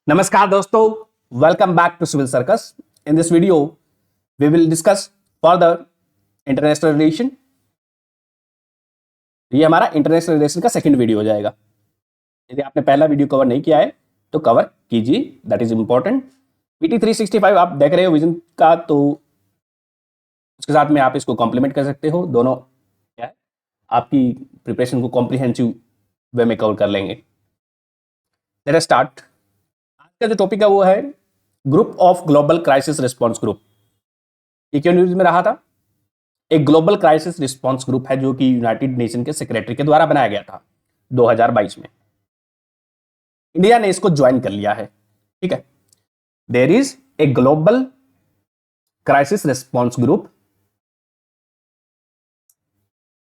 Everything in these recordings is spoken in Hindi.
नमस्कार दोस्तों, welcome back to civil circus. In this video we will discuss further international relation. ये हमारा इंटरनेशनल रिलेशन का सेकंड वीडियो हो जाएगा। यदि आपने पहला वीडियो कवर नहीं किया है तो कवर कीजिए, दैट इज इंपॉर्टेंट। पीटी 365 आप देख रहे हो विजन का, तो उसके साथ में आप इसको कॉम्प्लीमेंट कर सकते हो। दोनों क्या है, आपकी प्रिपरेशन को कॉम्प्रिहेंसिव वे में कवर कर लेंगे। Let us start. आज का जो टॉपिक है वो है group of global crisis response group. ये क्यों न्यूज में रहा था? एक ग्लोबल क्राइसिस रिस्पॉन्स ग्रुप है जो कि यूनाइटेड नेशन के सेक्रेटरी के द्वारा बनाया गया था 2022 में। इंडिया ने इसको ज्वाइन कर लिया है। ठीक है, there is a global crisis response group,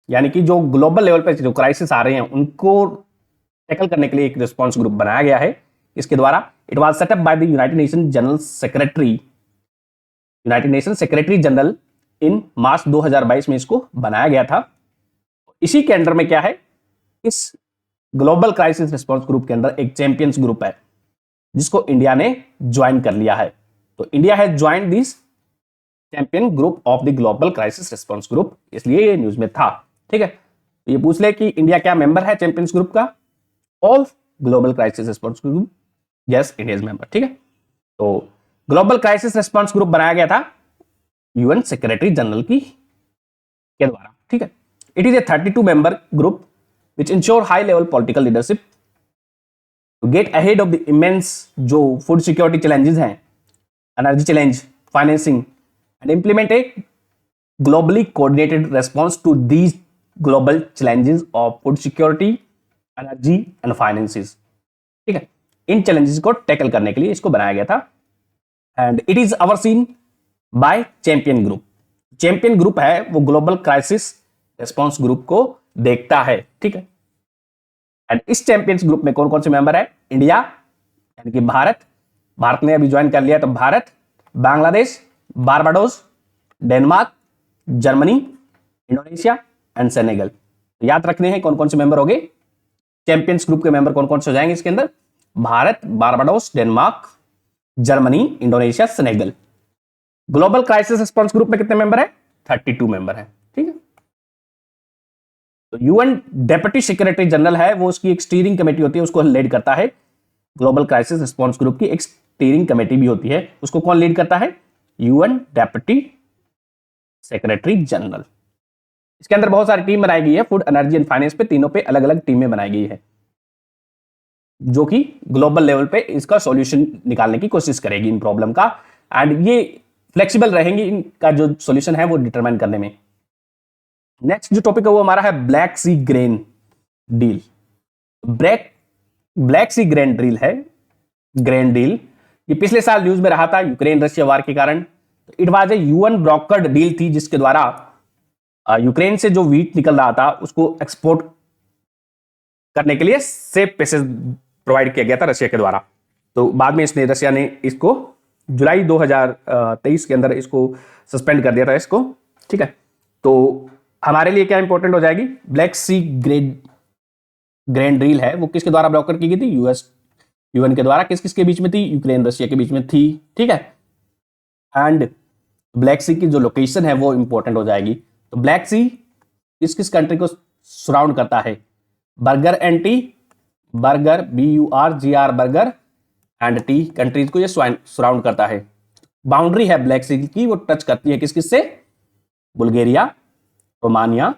यानी कि जो ग्लोबल लेवल पर जो क्राइसिस आ रहे हैं उनको टैकल करने के लिए एक रिस्पॉन्स ग्रुप बनाया गया है। इसके द्वारा it was set up by the United Nation General Secretary, United Nation Secretary General in March 2022 में इसको बनाया गया था। इसी के अंडर में क्या है, इस ग्लोबल क्राइसिस रिस्पॉन्स ग्रुप के अंदर एक चैंपियंस ग्रुप है जिसको इंडिया ने ज्वाइन कर लिया है। तो India has join this champion group of the global crisis response group, इसलिए ये न्यूज में था। ठीक है, ये पूछ ले कि इंडिया क्या मेंबर है चैंपियंस ग्रुप का? All global crisis response group, yes India is member. ठीक है, तो ग्लोबल क्राइसिस रिस्पॉन्स ग्रुप बनाया गया था यूएन सेक्रेटरी जनरल की के द्वारा। ठीक है, it is a 32 member group which ensure high level political leadership to get ahead of the immense जो फूड सिक्योरिटी चैलेंजेस हैं, energy challenge, financing and implement a globally coordinated response to these global challenges of food security, energy and finances. ठीक है, इन चैलेंजेस को टैकल करने के लिए इसको बनाया गया था and it is overseen by champion group. Champion group है वो ग्लोबल क्राइसिस रिस्पॉन्स ग्रुप को देखता है। ठीक है, एंड इस चैंपियंस ग्रुप में कौन कौन से मेंबर है? इंडिया यानी कि भारत ने अभी ज्वाइन कर लिया, तो Bharat, Bangladesh, Barbados, Denmark, Germany, Indonesia and Senegal. याद रखने हैं कौन कौन से मेंबर हो गए। चैंपियंस ग्रुप के मेंबर कौन कौन से हो जाएंगे इसके अंदर? Bharat, Barbados, Denmark, Germany, Indonesia, Senegal. Global crisis response group में कितने मेंबर है? 32 मेंबर है। ठीक है, तो यूएन डेप्यूटी सेक्रेटरी जनरल है वो, उसकी एक स्टीयरिंग कमेटी होती है, उसको लीड करता है। ग्लोबल क्राइसिस रिस्पॉन्स ग्रुप की एक स्टीयरिंग कमेटी भी होती है, उसको कौन लीड करता है? UN deputy secretary general. इसके अंदर बहुत सारी टीम बनाई गई है, फूड, एनर्जी एंड फाइनेंस पे, तीनों पे अलग अलग टीमें बनाई गई है जो कि ग्लोबल लेवल पे इसका सॉल्यूशन निकालने की कोशिश करेगी इन प्रॉब्लम का, एंड ये फ्लेक्सिबल रहेंगी इनका जो सॉल्यूशन है वो डिटरमाइन करने में। नेक्स्ट जो टॉपिक है वो हमारा है ब्लैक सी ग्रेन डील। ब्लैक सी ग्रेन डील है, ग्रेन डील। ये पिछले साल न्यूज में रहा था यूक्रेन रशिया वार के कारण। It was a UN brokered deal थी जिसके द्वारा यूक्रेन से जो व्हीट निकल रहा था उसको एक्सपोर्ट करने के लिए सेफ पैसेज प्रोवाइड किया गया था रशिया के द्वारा। तो बाद में इसने, रशिया ने इसको जुलाई 2023 के अंदर इसको सस्पेंड कर दिया था इसको। ठीक है, तो हमारे लिए क्या इंपॉर्टेंट हो जाएगी? ब्लैक सी ग्रेन डील है वो किसके द्वारा ब्रोकर की गई थी? यूएन के द्वारा। किस किस के बीच में थी? यूक्रेन रशिया के बीच में थी। ठीक है, एंड ब्लैक सी की जो लोकेशन है वो इंपॉर्टेंट हो जाएगी। तो ब्लैक सी किस किस कंट्री को सराउंड करता है? Burger and T, burger BURGR burger and T countries को ये सराउंड करता है। बाउंड्री है ब्लैक सी की, वो टच करती है किस किस से? Bulgaria, Romania,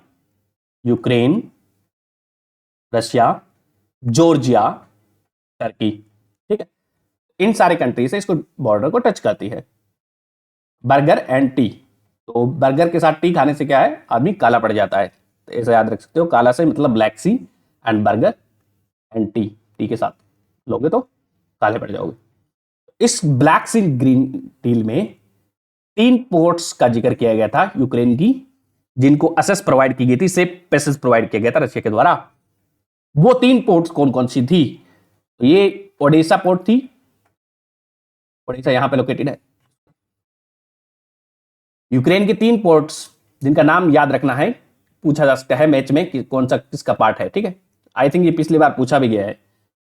Ukraine, Russia, Georgia, Turkey. ठीक है, इन सारे कंट्री से इसको बॉर्डर को टच करती है। बर्गर एंड टी, तो बर्गर के साथ टी खाने से क्या है? आदमी काला पड़ जाता है, तो ऐसा याद रख सकते हो। काला से मतलब black sea, and burger and tea के साथ लोगे तो काले पड़ जाओगे। इस ब्लैक सी ग्रीन डील में 3 पोर्ट्स का जिक्र किया गया था यूक्रेन की, जिनको असेस प्रोवाइड की गई थी, सेफ पैसेज प्रोवाइड किया गया था रशिया के द्वारा। वो 3 पोर्ट्स कौन कौन सी थी? तो ये ओडेसा पोर्ट थी, ओडेसा यहां पे लोकेटेड है। यूक्रेन के 3 पोर्ट्स जिनका नाम याद रखना है, पूछा जा सकता है मैच में कि कौन सा किसका पार्ट है। ठीक है, आई थिंक ये पिछली बार पूछा भी गया है।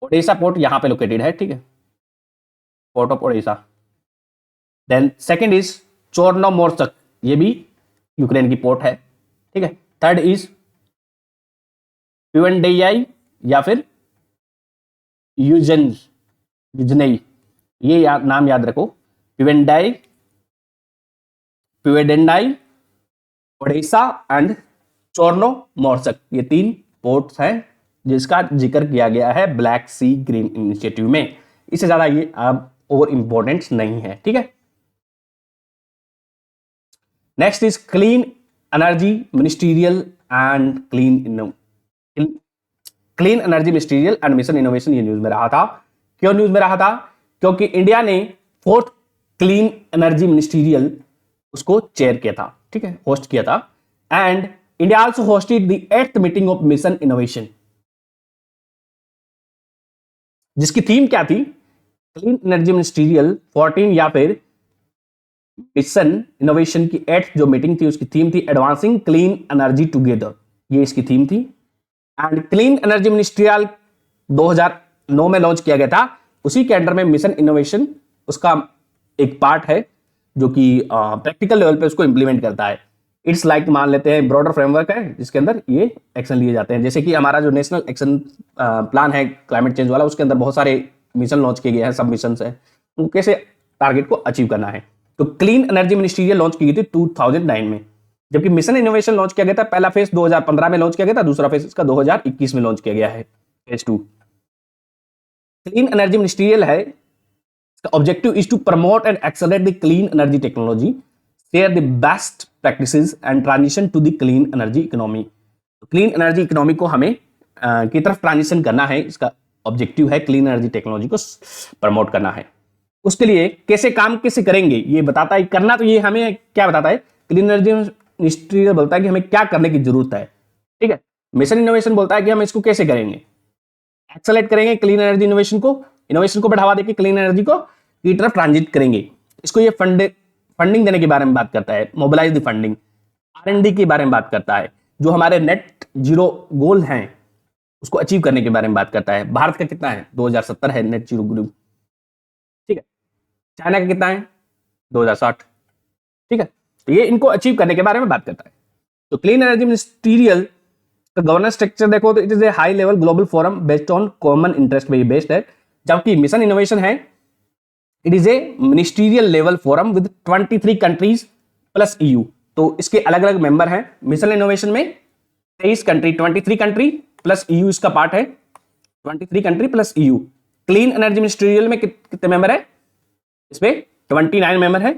ओडेसा पोर्ट यहां पे लोकेटेड है। ठीक है, port of Odisha. Then second is Chornomorsk, ये भी यूक्रेन की पोर्ट है, ठीक है। थर्ड इज प्यूवेंडेयाई या फिर युजनई, ये नाम याद रखो, प्यूवेडेंडाई, ओडिशा एंड चोर्नोमोर्स्क, ये 3 पोर्ट्स हैं जिसका जिक्र किया गया है ब्लैक सी ग्रीन इनिशिएटिव में। इससे ज्यादा ये अब और इंपॉर्टेंट नहीं है, ठीक है। Next is clean energy ministerial and clean energy ministerial and mission innovation, ये न्यूज में रहा था। क्यों न्यूज में रहा था? क्योंकि इंडिया ने 4th क्लीन एनर्जी मिनिस्टीरियल उसको चेयर किया था, ठीक है, होस्ट किया था। And India also hosted the 8th meeting of mission innovation, जिसकी थीम क्या थी? क्लीन एनर्जी मिनिस्टीरियल 14 या फिर मिशन इनोवेशन की 8th जो मीटिंग थी उसकी थीम थी एडवांसिंग क्लीन एनर्जी टुगेदर, ये इसकी थीम थी। एंड क्लीन एनर्जी मिनिस्ट्रियल 2009 में लॉन्च किया गया था। उसी के अंडर में मिशन इनोवेशन उसका एक पार्ट है जो कि प्रैक्टिकल लेवल पे उसको इंप्लीमेंट करता है। इट्स लाइक मान लेते हैं ब्रॉडर फ्रेमवर्क है जिसके अंदर ये एक्शन लिए जाते हैं। जैसे कि हमारा जो नेशनल एक्शन प्लान है क्लाइमेट चेंज वाला, उसके अंदर बहुत सारे मिशन लॉन्च किए गए हैं, सब मिशन है, उनको कैसे टारगेट को अचीव करना है। तो क्लीन एनर्जी मिनिस्ट्रियल लॉन्च की गई थी 2009 में, जबकि मिशन इनोवेशन लॉन्च किया गया था, पहला फेज 2015 में लॉन्च किया गया था, दूसरा फेज इसका 2021 में लॉन्च किया गया है, फेज 2। क्लीन एनर्जी मिनिस्ट्रियल है, इसका objective is to promote and accelerate the clean energy technology, share the best practices and transition to the clean energy economy. Clean energy economy को हमें की तरफ ट्रांजिशन करना है, इसका ऑब्जेक्टिव है क्लीन एनर्जी टेक्नोलॉजी को प्रमोट करना है। उसके लिए कैसे काम कैसे करेंगे ये बताता है, करना तो ये हमें क्या बताता है, क्लीन एनर्जी मिनिस्ट्रियल बोलता है कि हमें क्या करने की जरूरत है, ठीक है। मिशन इनोवेशन बोलता है कि हम इसको कैसे करेंगे, एक्सेलरेट करेंगे क्लीन एनर्जी इनोवेशन को बढ़ावा देके क्लीन एनर्जी को की तरफ ट्रांजिट करेंगे। इसको ये फंडिंग देने के बारे में बात करता है, मोबिलाइज द फंडिंग, R&D के बारे में बात करता है, जो हमारे नेट जीरो गोल हैं उसको अचीव करने के बारे में बात करता है। भारत का कितना है? 2070 है नेट जीरो गोल, ठीक है। चाइना का कितना है? 2060, ठीक है। तो ये इनको अचीव करने के बारे में बात करता है। तो क्लीन एनर्जी मिनिस्ट्रियल का गवर्नेंस स्ट्रक्चर देखो तो it is A high level global forum based on common interest पे बेस्ड है, जबकि मिशन इनोवेशन है it is A ministerial level forum with 23 countries plus EU। तो इसके अलग अलग मेंबर हैं। मिशन इनोवेशन में 23 कंट्री, 23 कंट्री प्लस EU इसका पार्ट है, 23 country plus EU। Clean energy ministerial में कितने मेंबर है? इसमें 29 मेंबर है,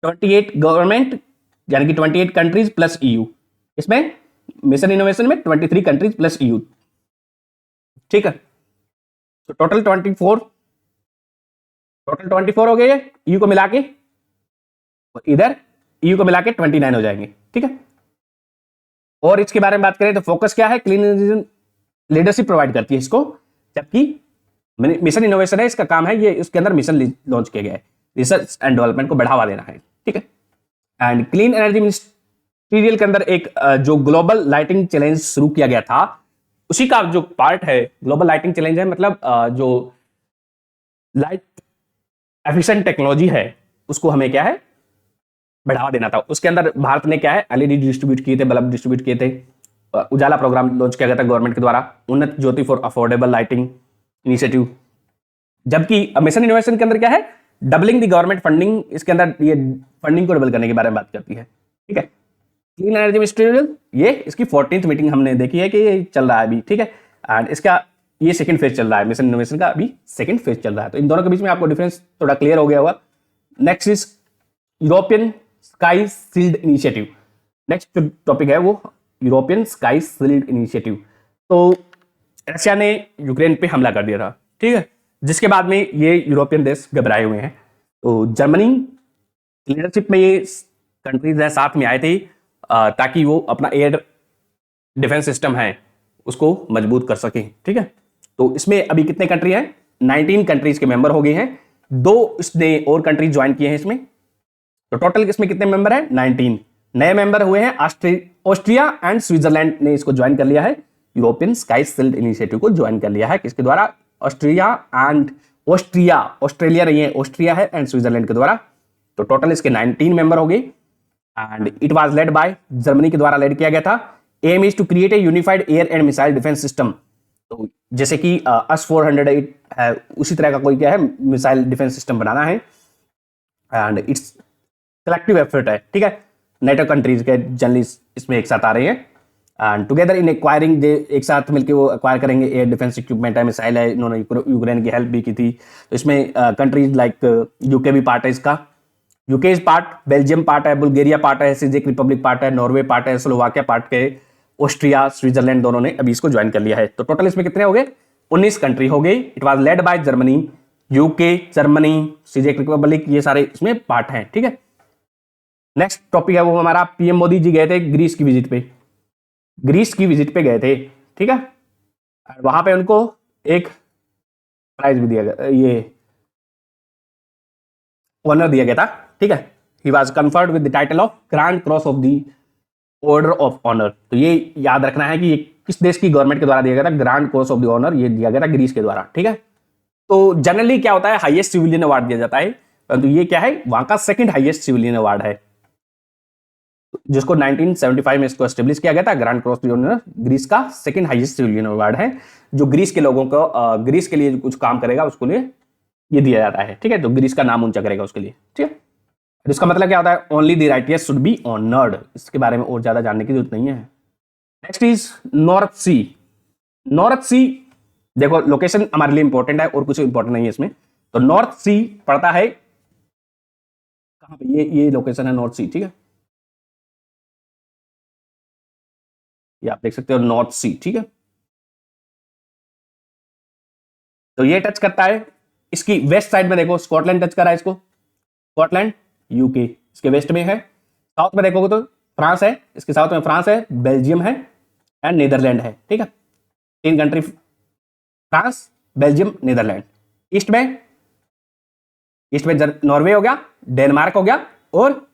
28 गवर्नमेंट यानी कि 28 कंट्रीज प्लस EU। इसमें मिशन इनोवेशन में 23 कंट्रीज प्लस EU, ठीक है। तो टोटल 24 हो गए EU को मिला के, इधर EU को मिला के 29 हो जाएंगे, ठीक है। और इसके बारे में बात करें तो फोकस क्या है? क्लीन एनर्जी लीडरशिप प्रोवाइड करती है इसको, जबकि मिशन इनोवेशन है, इसका काम है ये इसके अंदर मिशन लॉन्च किया गया है, रिसर्च एंड डेवलपमेंट को बढ़ावा देना है, ठीक है। एंड क्लीन एनर्जी मिनिस्ट्रियल के अंदर एक जो ग्लोबल लाइटिंग चैलेंज शुरू किया गया था, उसी का जो पार्ट है ग्लोबल लाइटिंग चैलेंज है, मतलब जो लाइट एफिशिएंट टेक्नोलॉजी है उसको हमें क्या है बढ़ावा देना था। उसके अंदर भारत ने क्या है LED डिस्ट्रीब्यूट किए थे, बल्ब डिस्ट्रीब्यूट किए थे, उजाला प्रोग्राम लॉन्च किया गया था गवर्नमेंट के द्वारा, उन्नत ज्योति फॉर अफोर्डेबल लाइटिंग इनिशिएटिव। जबकि मिशन इनोवेशन के अंदर क्या है? डबलिंग द गवर्नमेंट फंडिंग, इसके अंदर ये फंडिंग को डबल करने के बारे में बात करती है, ठीक है। क्लीन एनर्जी मिनिस्ट्रियल ये इसकी 14th मीटिंग हमने देखी है कि ये चल रहा है अभी, ठीक है। एंड इसका ये सेकंड फेज चल रहा है, मिशन इनोवेशन का अभी सेकंड फेज चल रहा है। तो इन दोनों के बीच में आपको डिफरेंस थोड़ा क्लियर हो गया होगा। Next is European sky shield initiative. Next जो टॉपिक है वो यूरोपियन स्काई शील्ड इनिशिएटिव। तो रशिया ने यूक्रेन पे हमला कर दिया था, ठीक है, जिसके बाद में ये यूरोपियन देश घबराए हुए हैं। तो जर्मनी लीडरशिप में ये कंट्रीज हैं साथ में आए थे ताकि वो अपना एयर डिफेंस सिस्टम है उसको मजबूत कर सके, ठीक है। तो इसमें अभी कितने कंट्री हैं? 19 कंट्रीज के मेंबर हो गए हैं, 2 इसने और कंट्रीज ज्वाइन किए हैं इसमें। तो टोटल इसमें कितने मेंबर हैं? 19 नए मेंबर हुए हैं। ऑस्ट्रिया एंड स्विट्जरलैंड ने इसको ज्वाइन कर लिया है, यूरोपियन स्काई शील्ड इनिशिएटिव को ज्वाइन कर लिया है। किसके द्वारा? ऑस्ट्रिया एंड ऑस्ट्रिया, ऑस्ट्रेलिया नहीं है, ऑस्ट्रिया है, एंड स्विट्जरलैंड के द्वारा। तो टोटल इसके 19 मेंबर हो गए and it was led by Germany के द्वारा लेड किया गया था। Aim is to create a unified air and missile defence system. तो जैसे कि S-400 है, उसी तरह का कोई क्या है मिसाइल डिफेंस सिस्टम बनाना है एंड इट्स कलेक्टिव एफर्ट है, ठीक है। नेटो कंट्रीज के जनरली इसमें एक साथ आ रहे हैं एंड टुगेदर इन एक्वायरिंग, दे एक साथ मिलकर वो एक्वायर करेंगे एयर डिफेंस इक्विपमेंट है, मिसाइल है। इन्होंने यूक्रेन की हेल्प भी की थी। तो इसमें कंट्रीज लाइक यूके भी पार्ट है इसका, UK is part, Belgium part है, बुल्गारिया पार्ट है, चेक रिपब्लिक पार्ट है, नॉर्वे पार्ट है, स्लोवाकिया पार्ट के, ऑस्ट्रिया, स्विट्जरलैंड दोनों ने अभी इसको ज्वाइन कर लिया है। तो टोटल इसमें कितने हो गए? 19 कंट्री हो गई। It was led by Germany, UK, Germany, चेक रिपब्लिक, ये सारे इसमें पार्ट हैं, ठीक है। नेक्स्ट टॉपिक है वो हमारा पीएम मोदी जी गए थे ग्रीस की विजिट पे, ग्रीस की विजिट पे गए थे, ठीक है। वहां पे उनको एक प्राइज भी दिया गया, ये ऑनर दिया गया था, ठीक है। He was conferred with the title of grand cross of the order of honour. तो ये याद रखना है कि ये किस देश की गवर्नमेंट के द्वारा दिया गया था, grand cross of the honour ये दिया गया था ग्रीस के द्वारा, ठीक है। तो जनरली क्या होता है, हाईएस्ट सिविलियन अवार्ड दिया जाता है, परंतु ये क्या है, वहां का सेकंड हाईएस्ट सिविलियन अवार्ड है, जिसको 1975 में इसको एस्टेब्लिश किया गया था। Grand cross of honour Greece का सेकंड हाईएस्ट सिविलियन अवार्ड है, जो ग्रीस के लोगों को ग्रीस के लिए कुछ काम करेगा उसको लिए ये दिया जाता है, ठीक है। तो ग्रीस का नाम ऊंचा करेगा उसके लिए, ठीक है। इसका मतलब क्या होता है, only the righteous should be honoured. इसके बारे में और ज्यादा जानने की जरूरत नहीं है। Next is North Sea. North Sea देखो लोकेशन हमारे लिए इंपॉर्टेंट है और कुछ इंपॉर्टेंट नहीं है इसमें। तो नॉर्थ सी पड़ता है कहां पे, ये लोकेशन है नॉर्थ सी, ठीक है। ये आप देख सकते हो नॉर्थ सी, ठीक है। तो ये टच करता है इसकी वेस्ट साइड में, देखो स्कॉटलैंड टच कर रहा है इसको, स्कॉटलैंड, यूके इसके वेस्ट में है। साउथ में देखोगे तो फ्रांस है, इसके साउथ में फ्रांस है, बेल्जियम है एंड नीदरलैंड है, ठीक है। 3 country, France, Belgium, Netherland. East में नॉर्वे हो गया, डेनमार्क हो गया और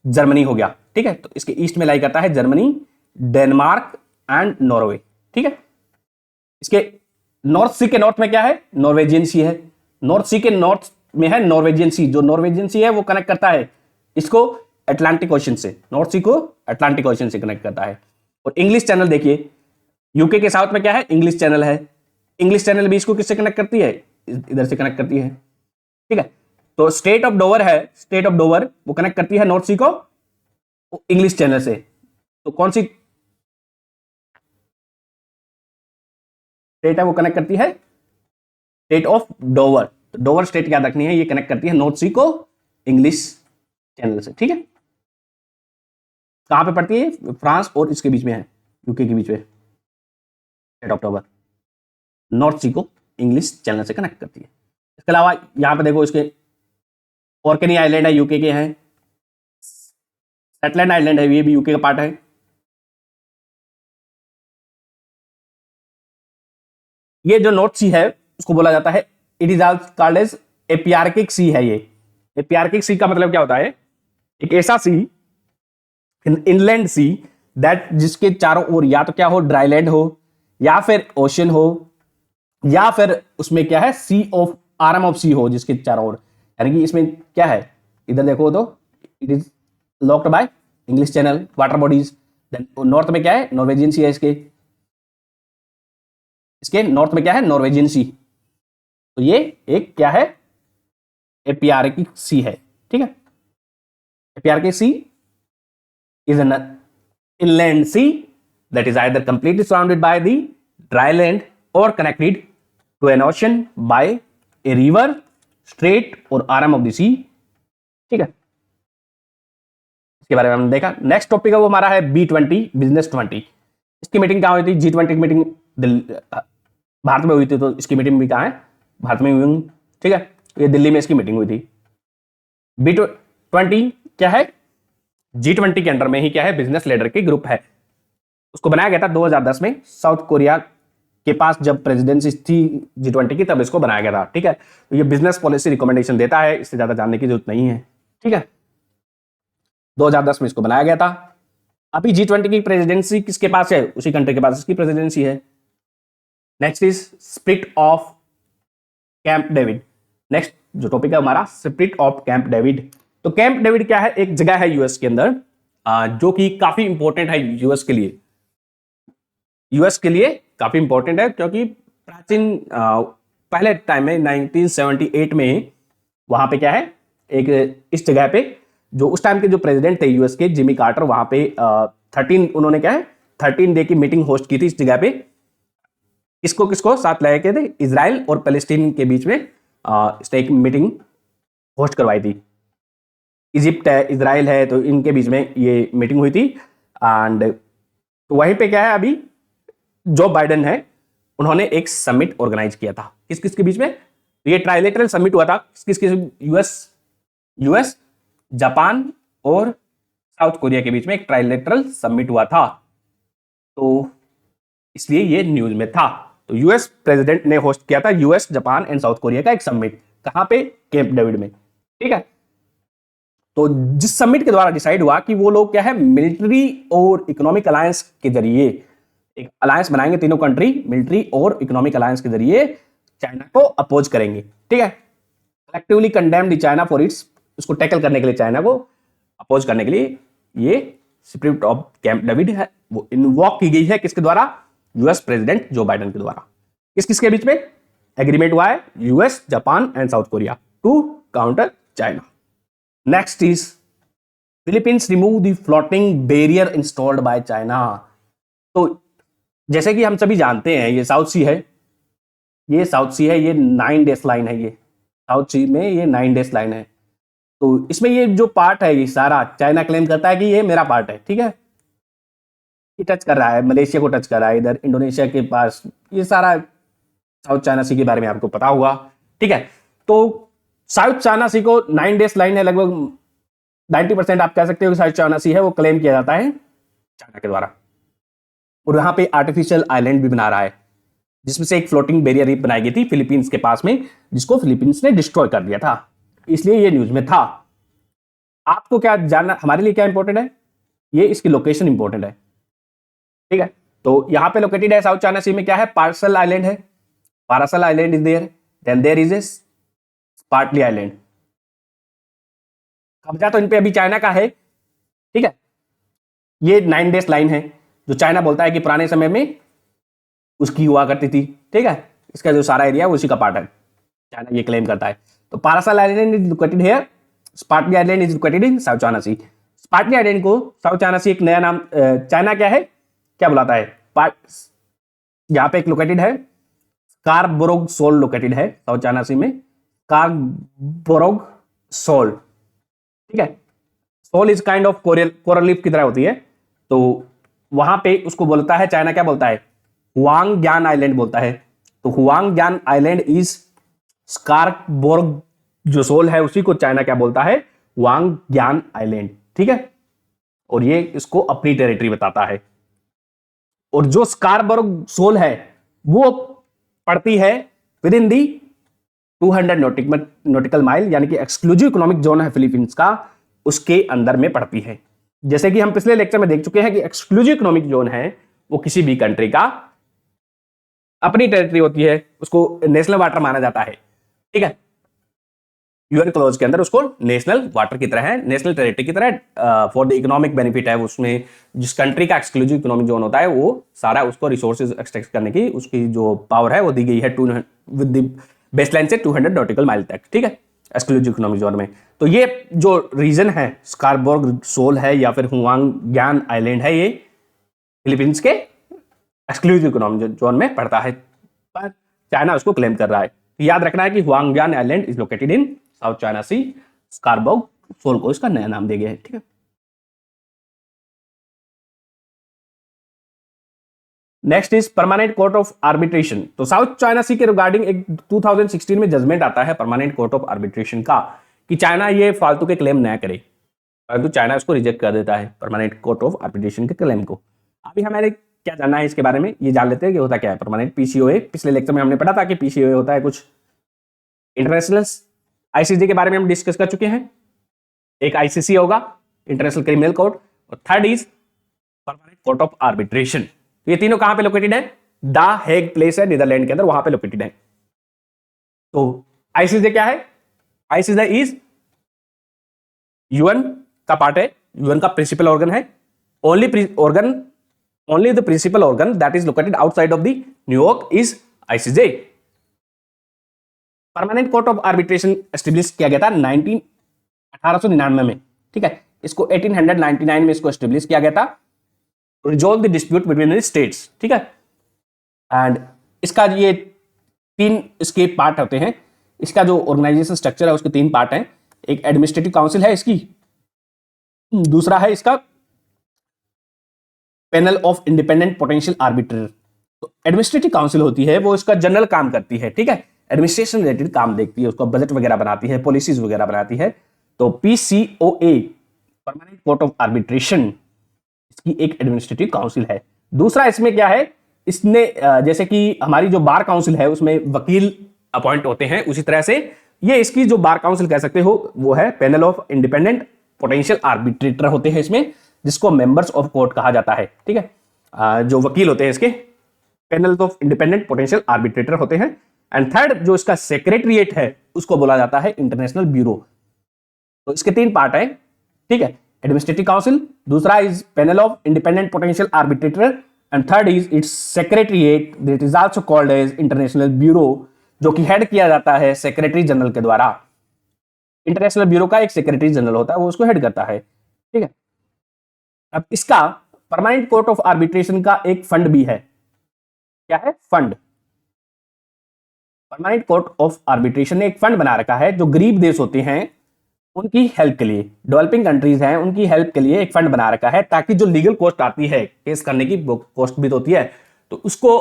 जर्मनी हो गया, ठीक है। तो इसके ईस्ट में लाई करता है जर्मनी, डेनमार्क एंड नॉर्वे, ठीक है। इसके नॉर्थ सी के नॉर्थ में क्या है, नॉर्वेजियन सी है। नॉर्थ सी के नॉर्थ में है नॉर्वेजियन सी। जो नॉर्वेजियन सी है वो कनेक्ट करता है इसको अटलांटिक ओशन से, नॉर्थ सी को अटलांटिक ओशन से कनेक्ट करता है। और इंग्लिश चैनल देखिए, यूके के साउथ में क्या है, इंग्लिश चैनल है। इंग्लिश चैनल भी इसको किससे कनेक्ट करती है, इधर से कनेक्ट करती है, ठीक है। तो स्टेट ऑफ डोवर है, स्टेट ऑफ डोवर वो कनेक्ट करती है नॉर्थ सी को इंग्लिश चैनल से। तो कौन सी स्टेट है वो कनेक्ट करती है, स्टेट ऑफ डोवर। तो डोवर स्टेट याद रखनी है, ये कनेक्ट करती है नॉर्थ सी को इंग्लिश चैनल से, ठीक है। कहां पे पड़ती है, फ्रांस और इसके बीच में है, यूके के बीच में, स्टेट ऑफ डोवर नॉर्थ सी को इंग्लिश चैनल से कनेक्ट करती है। इसके अलावा यहां पे देखो इसके ऑर्केनी आइलैंड है, यूके के हैं। सेटलैंड आइलैंड है, ये भी यूके का पार्ट है। ये जो नॉर्थ सी है उसको बोला जाता है, it is also called as epeiric sea है। ये एपियार्किक सी का मतलब क्या होता है, एक ऐसा सी, इनलैंड सी दैट जिसके चारों ओर या तो क्या हो, ड्राईलैंड हो या फिर ओशन हो या फिर उसमें क्या है, सी ऑफ आर्म ऑफ सी हो जिसके चारों ओर। यानी कि इसमें क्या है, इधर देखो तो it is locked by English channel water bodies. Then north में क्या है, नॉर्वेजियन सी है, इसके नॉर्थ में क्या है, नॉर्वेजियन सी। तो ये एक क्या है, एपियार्किक सी है, ठीक है। एपियार्किक सी is an inland sea that is either completely surrounded by the dry land or connected to an ocean by a river, strait or arm of the sea, ठीक है। इसके बारे में हमने देखा। नेक्स्ट टॉपिक है वो हमारा है B20 बिजनेस 20। इसकी मीटिंग कहाँ हुई थी, G20 की मीटिंग भारत में हुई थी। तो इसकी मीटिंग भी कहाँ है, भारत में हुई, ठीक है। ये दिल्ली में इसकी मीटिंग हुई थी। B20 क्या है, G20 के अंडर में ही क्या है, बिजनेस लीडर की ग्रुप है। उसको बनाया गया था 2010 में, साउथ कोरिया के पास जब प्रेसिडेंसी थी G20 की, तब इसको बनाया गया था, ठीक है। तो ये बिजनेस पॉलिसी रिकमेंडेशन देता है, इससे ज्यादा जानने की जरूरत नहीं है, ठीक है। 2010 में इसको बनाया गया था। अभी G20 की प्रेसिडेंसी किसके पास है, उसी कंट्री के पास इसकी प्रेसिडेंसी है। Next is split of camp David. Next जो टॉपिक है हमारा स्पिरिट ऑफ कैंप डेविड। तो कैंप डेविड क्या है, एक जगह है यूएस के अंदर जो कि काफी इंपॉर्टेंट है यूएस के लिए। यूएस के लिए काफी इंपॉर्टेंट है क्योंकि प्राचीन पहले टाइम में 1978 में वहां पे क्या है, एक इस जगह पे जो उस टाइम के जो प्रेसिडेंट थे यूएस के जिमी कार्टर, वहां पे 13 उन्होंने क्या है 13 डे की मीटिंग होस्ट की थी इस जगह पे। किसको किसको साथ लाए के थे, इजराइल और पैलेस्टीन के बीच में इसने एक मीटिंग होस्ट करवाई थी। इजिप्ट है, इजराइल है, तो इनके बीच में ये मीटिंग हुई थी। एंड तो वहीं पे क्या है, अभी जो बाइडेन है उन्होंने एक समिट ऑर्गेनाइज किया था किस किस के बीच में। ये ट्राइलेटरल समिट हुआ था किस किस, यूएस जापान और साउथ कोरिया के बीच में एक ट्राइलेटरल समिट हुआ था, तो इसलिए ये न्यूज में था। तो यूएस प्रेसिडेंट ने होस्ट किया था US Japan and South Korea का एक समिट, कहां पे, कैंप डेविड में। ठीक है, तो जिस समिट के द्वारा डिसाइड हुआ कि वो लोग क्या है मिलिट्री और इकोनॉमिक अलायंस के जरिए एक अलायंस बनाएंगे, तीनों कंट्री मिलिट्री और इकोनॉमिक अलायंस के जरिए चाइना को अपोज करेंगे। ठीक है, collectively condemned China for its, उसको टैकल करने के लिए चाइना को अपोज करने के लिए ये स्पिरिट ऑफ कैंप डेविड है वो इन्वॉक की गई है किसके द्वारा, यूएस प्रेसिडेंट जो बाइडेन के द्वारा। किस किसके बीच में एग्रीमेंट हुआ है, US Japan and South Korea to counter China. Next is Philippines remove the floating barrier installed by China. तो जैसे कि हम सभी जानते हैं ये साउथ सी है, ये साउथ सी है, ये 9 डेज लाइन है, ये साउथ सी में ये 9 डेज लाइन है। तो इसमें ये जो पार्ट है ये सारा चाइना क्लेम करता है कि ये मेरा पार्ट है। ठीक है, ये टच कर रहा है मलेशिया को, टच कर रहा है इधर इंडोनेशिया के पास, ये सारा साउथ चाइना सी के बारे में आपको पता होगा। ठीक है, तो साउथ चाइना सी को 9 डेज लाइन है, लगभग 90% आप कह सकते हो कि साउथ चाइना सी है वो क्लेम किया जाता है चाइना के द्वारा। और यहां पे आर्टिफिशियल आइलैंड भी बना रहा है जिसमें से एक फ्लोटिंग बैरियर रीफ बनाई गई थी फिलीपींस के पास में, जिसको फिलीपींस ने डिस्ट्रॉय कर दिया था, इसलिए ये न्यूज में था। आपको क्या जानना, हमारे लिए क्या इंपॉर्टेंट है, ये इसकी लोकेशन इंपॉर्टेंट है। ठीक है, तो यहां पे लोकेटेड है साउथ चाइना सी में क्या है, पार्सल आइलैंड है, Paracel island is there, then there is a Spratly island. कब्जा तो इन पे अभी चाइना का है। ठीक है, ये 9 डेज लाइन है जो चाइना बोलता है कि पुराने समय में उसकी हुआ करती थी। ठीक है, इसका जो सारा एरिया है उसी का पार्ट है, चाइना ये क्लेम करता है। तो Paracel island is located here, Spratly island is located in South China Sea. Spratly island को साउथ चाइना सी एक नया नाम चाइना क्या है, क्या बुलाता है, यहाँ पे एक लोकेटेड है स्कारबोरोग सोल, लोकेटेड है साउथ चाइना सी में स्कारबोरोग सोल। ठीक है, shoal is kind of coral reef की तरह होती है, तो वहां पे उसको बोलता है चाइना क्या बोलता है, हुआंग ग्यान आइलैंड बोलता है। तो हुआंग ग्यान आइलैंड इज स्कारबोर्ग, जो सोल है उसी को चाइना क्या बोलता है, हुआंग ग्यान आइलैंड। ठीक है, और ये इसको अपनी टेरिटरी बताता है। और जो स्कारबोर्ग सोल है वो पड़ती है with in the 200 nautical mile, यानी कि एक्सक्लूसिव इकोनॉमिक जोन है फिलीपींस का, उसके अंदर में पड़ती है। जैसे कि हम पिछले लेक्चर में देख चुके हैं कि एक्सक्लूसिव इकोनॉमिक जोन है वो किसी भी कंट्री का अपनी टेरिटरी होती है, उसको नेशनल वाटर माना जाता है। ठीक है, यूएन क्लॉज के अंदर उसको नेशनल वाटर की तरह है, नेशनल टेरिटरी की तरह फॉर द इकोनॉमिक बेनिफिट है। उसमें जिस कंट्री का एक्सक्लूसिव इकोनॉमिक जोन होता है वो सारा उसको रिसोर्सेज एक्सट्रैक्ट करने की उसकी जो पावर है वो दी गई है विद द बेसलाइन से 200 नॉटिकल माइल तक। ठीक है, एक्सक्लूसिव इकोनॉमिक जोन में। तो ये जो रीजन है स्कारबोर्ग सोल है या फिर हुआंग ग्यान आइलैंड है, ये फिलीपींस के एक्सक्लूसिव इकोनॉमिक जोन में पड़ता है, पर चाइना उसको क्लेम कर रहा है। तो याद रखना है कि Huangyan island is located in South China Sea, Scarborough Shoal को इसका नया नाम दिया गया है। ठीक है, next is permanent court of arbitration. तो साउथ चाइना सी के रिगार्डिंग एक 2016 में जजमेंट आता है परमानेंट कोर्ट ऑफ आर्बिट्रेशन का कि चाइना ये फालतू के क्लेम न करे, परंतु चाइना उसको रिजेक्ट कर देता है परमानेंट कोर्ट ऑफ आर्बिट्रेशन के क्लेम को। अभी हमारे क्या जानना है इसके बारे में, ये जान लेते हैं कि होता क्या है परमानेंट पीसीओए। पिछले लेक्चर में हमने पढ़ा था कि पीसीओए होता है कुछ इंटरनेशनल आईसीजे के बारे में हम डिस्कस कर चुके हैं। एक आईसीसी होगा, इंटरनेशनल क्रिमिनल कोर्ट, और third is permanent court of arbitration. ये तीनों कहां पे लोकेटेड है, द हेग प्लेस है नीदरलैंड के अंदर, वहां पे लोकेटेड है। तो आईसीजे क्या है? आईसीजे इज यूएन का पार्ट है, यूएन का प्रिंसिपल ऑर्गन है, only the principal organ that is located outside of the New York is ICJ. Permanent court of arbitration establish किया गया था 1899 में, ठीक है। इसको 1899 में इसको एस्टेब्लिश किया गया था, resolve the dispute between the states, ठीक है। एंड इसका ये 3 इसके पार्ट होते हैं। इसका जो ऑर्गेनाइजेशन स्ट्रक्चर है उसके 3 पार्ट हैं। एक एडमिनिस्ट्रेटिव काउंसिल है इसकी, दूसरा है इसका panel of independent potential arbitrator. तो एडमिनिस्ट्रेटिव काउंसिल होती है वो इसका जनरल काम करती है, ठीक है, एडमिनिस्ट्रेशन रिलेटेड काम देखती है, उसका बजट वगैरह बनाती है, पॉलिसीज वगैरह बनाती है। तो पीसीओए परमानेंट कोर्ट ऑफ आर्बिट्रेशन इसकी एक एडमिनिस्ट्रेटिव काउंसिल है। दूसरा इसमें क्या है, इसने जैसे कि हमारी जो बार काउंसिल है उसमें वकील अपॉइंट होते हैं, उसी तरह से ये इसकी जो बार काउंसिल कह सकते हो वो है panel of independent potential arbitrator होते हैं इसमें, जिसको मेंबर्स ऑफ कोर्ट कहा जाता है, ठीक है। जो वकील होते हैं इसके panel of independent potential arbitrator होते हैं। एंड थर्ड जो इसका सेक्रेटरिएट है उसको बोला जाता है इंटरनेशनल ब्यूरो। तो इसके 3 पार्ट है, ठीक है, एडमिनिस्ट्रेटिव काउंसिल, दूसरा is panel of independent potential arbitrator and third is its secretariat that is also called as international bureau, जो कि हेड किया जाता है सेक्रेटरी जनरल के द्वारा। इंटरनेशनल ब्यूरो का एक सेक्रेटरी जनरल होता है, वो उसको हेड करता है, ठीक है। अब इसका परमानेंट कोर्ट ऑफ आर्बिट्रेशन का एक फंड भी है। क्या है? Fund. Permanent court of arbitration ने एक फंड बना रखा है जो गरीब देश होते हैं उनकी हेल्प के लिए, डेवलपिंग कंट्रीज हैं उनकी हेल्प के लिए एक फंड बना रखा है, ताकि जो लीगल कॉस्ट आती है केस करने की, वो कॉस्ट भी तो होती है, तो उसको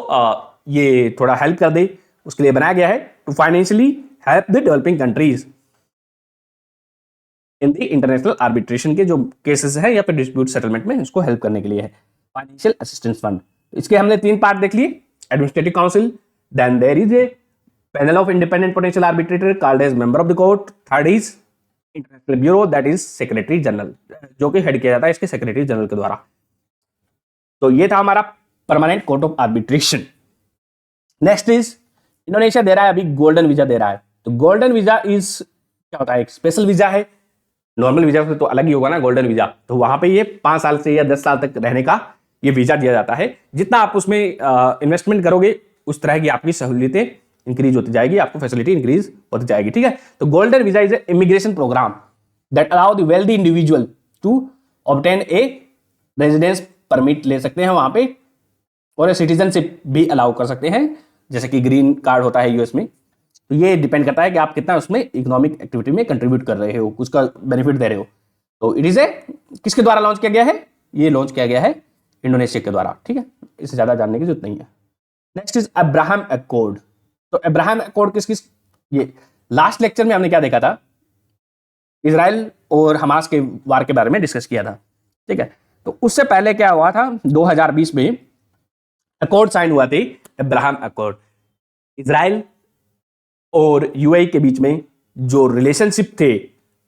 ये थोड़ा हेल्प कर दे, उसके लिए बनाया गया है to financially help the developing countries in the international arbitration के जो केसेस हैं या फिर डिस्प्यूट सेटलमेंट में उसको हेल्प करने के लिए है, फाइनेंशियल असिस्टेंस फंड। इसके हमने 3 पार्ट देख लिए, administrative council, then there is a panel of independent potential arbitrator called as member of the court, third is international bureau that is secretary general, जो कि हेड किया जाता है इसके सेक्रेटरी जनरल के द्वारा। तो ये था हमारा permanent court of arbitration. Next is Indonesia दे रहा है अभी गोल्डन वीजा दे रहा है। तो गोल्डन वीजा इज क्या होता है? एक स्पेशल वीजा है, नॉर्मल वीजा से तो अलग ही होगा ना गोल्डन वीजा। तो वहां पे ये 5 साल से या 10 साल तक रहने का ये वीजा दिया जाता है। जितना आप उसमें इन्वेस्टमेंट करोगे उस तरह की आपकी सहूलियतें इंक्रीज होती जाएगी, आपको फैसिलिटी इंक्रीज होती जाएगी, ठीक है। तो golden visa is a immigration program that allow the wealthy individual to obtain a residence permit ले सकते हैं वहां पे, और ए सिटीजनशिप भी अलाउ कर सकते हैं, जैसे कि ग्रीन कार्ड होता है यूएस में। तो ये डिपेंड करता है कि आप कितना उसमें इकोनॉमिक एक्टिविटी में कंट्रीब्यूट कर रहे हो, उसका बेनिफिट दे रहे हो। तो इट इज ए किसके द्वारा लॉन्च किया गया है? ये लॉन्च किया गया है इंडोनेशिया के द्वारा, ठीक है। इससे ज्यादा जानने की जरूरत नहीं है। Next is Abraham accord. तो अब्राहम अकॉर्ड किस किस, ये लास्ट लेक्चर में हमने क्या देखा था? इजराइल और हमास के वार के बारे में डिस्कस किया था, ठीक है। तो उससे पहले क्या हुआ था? 2020 में अकॉर्ड साइन हुआ थे, अब्राहम अकॉर्ड। इजराइल और यूएई के बीच में जो रिलेशनशिप थे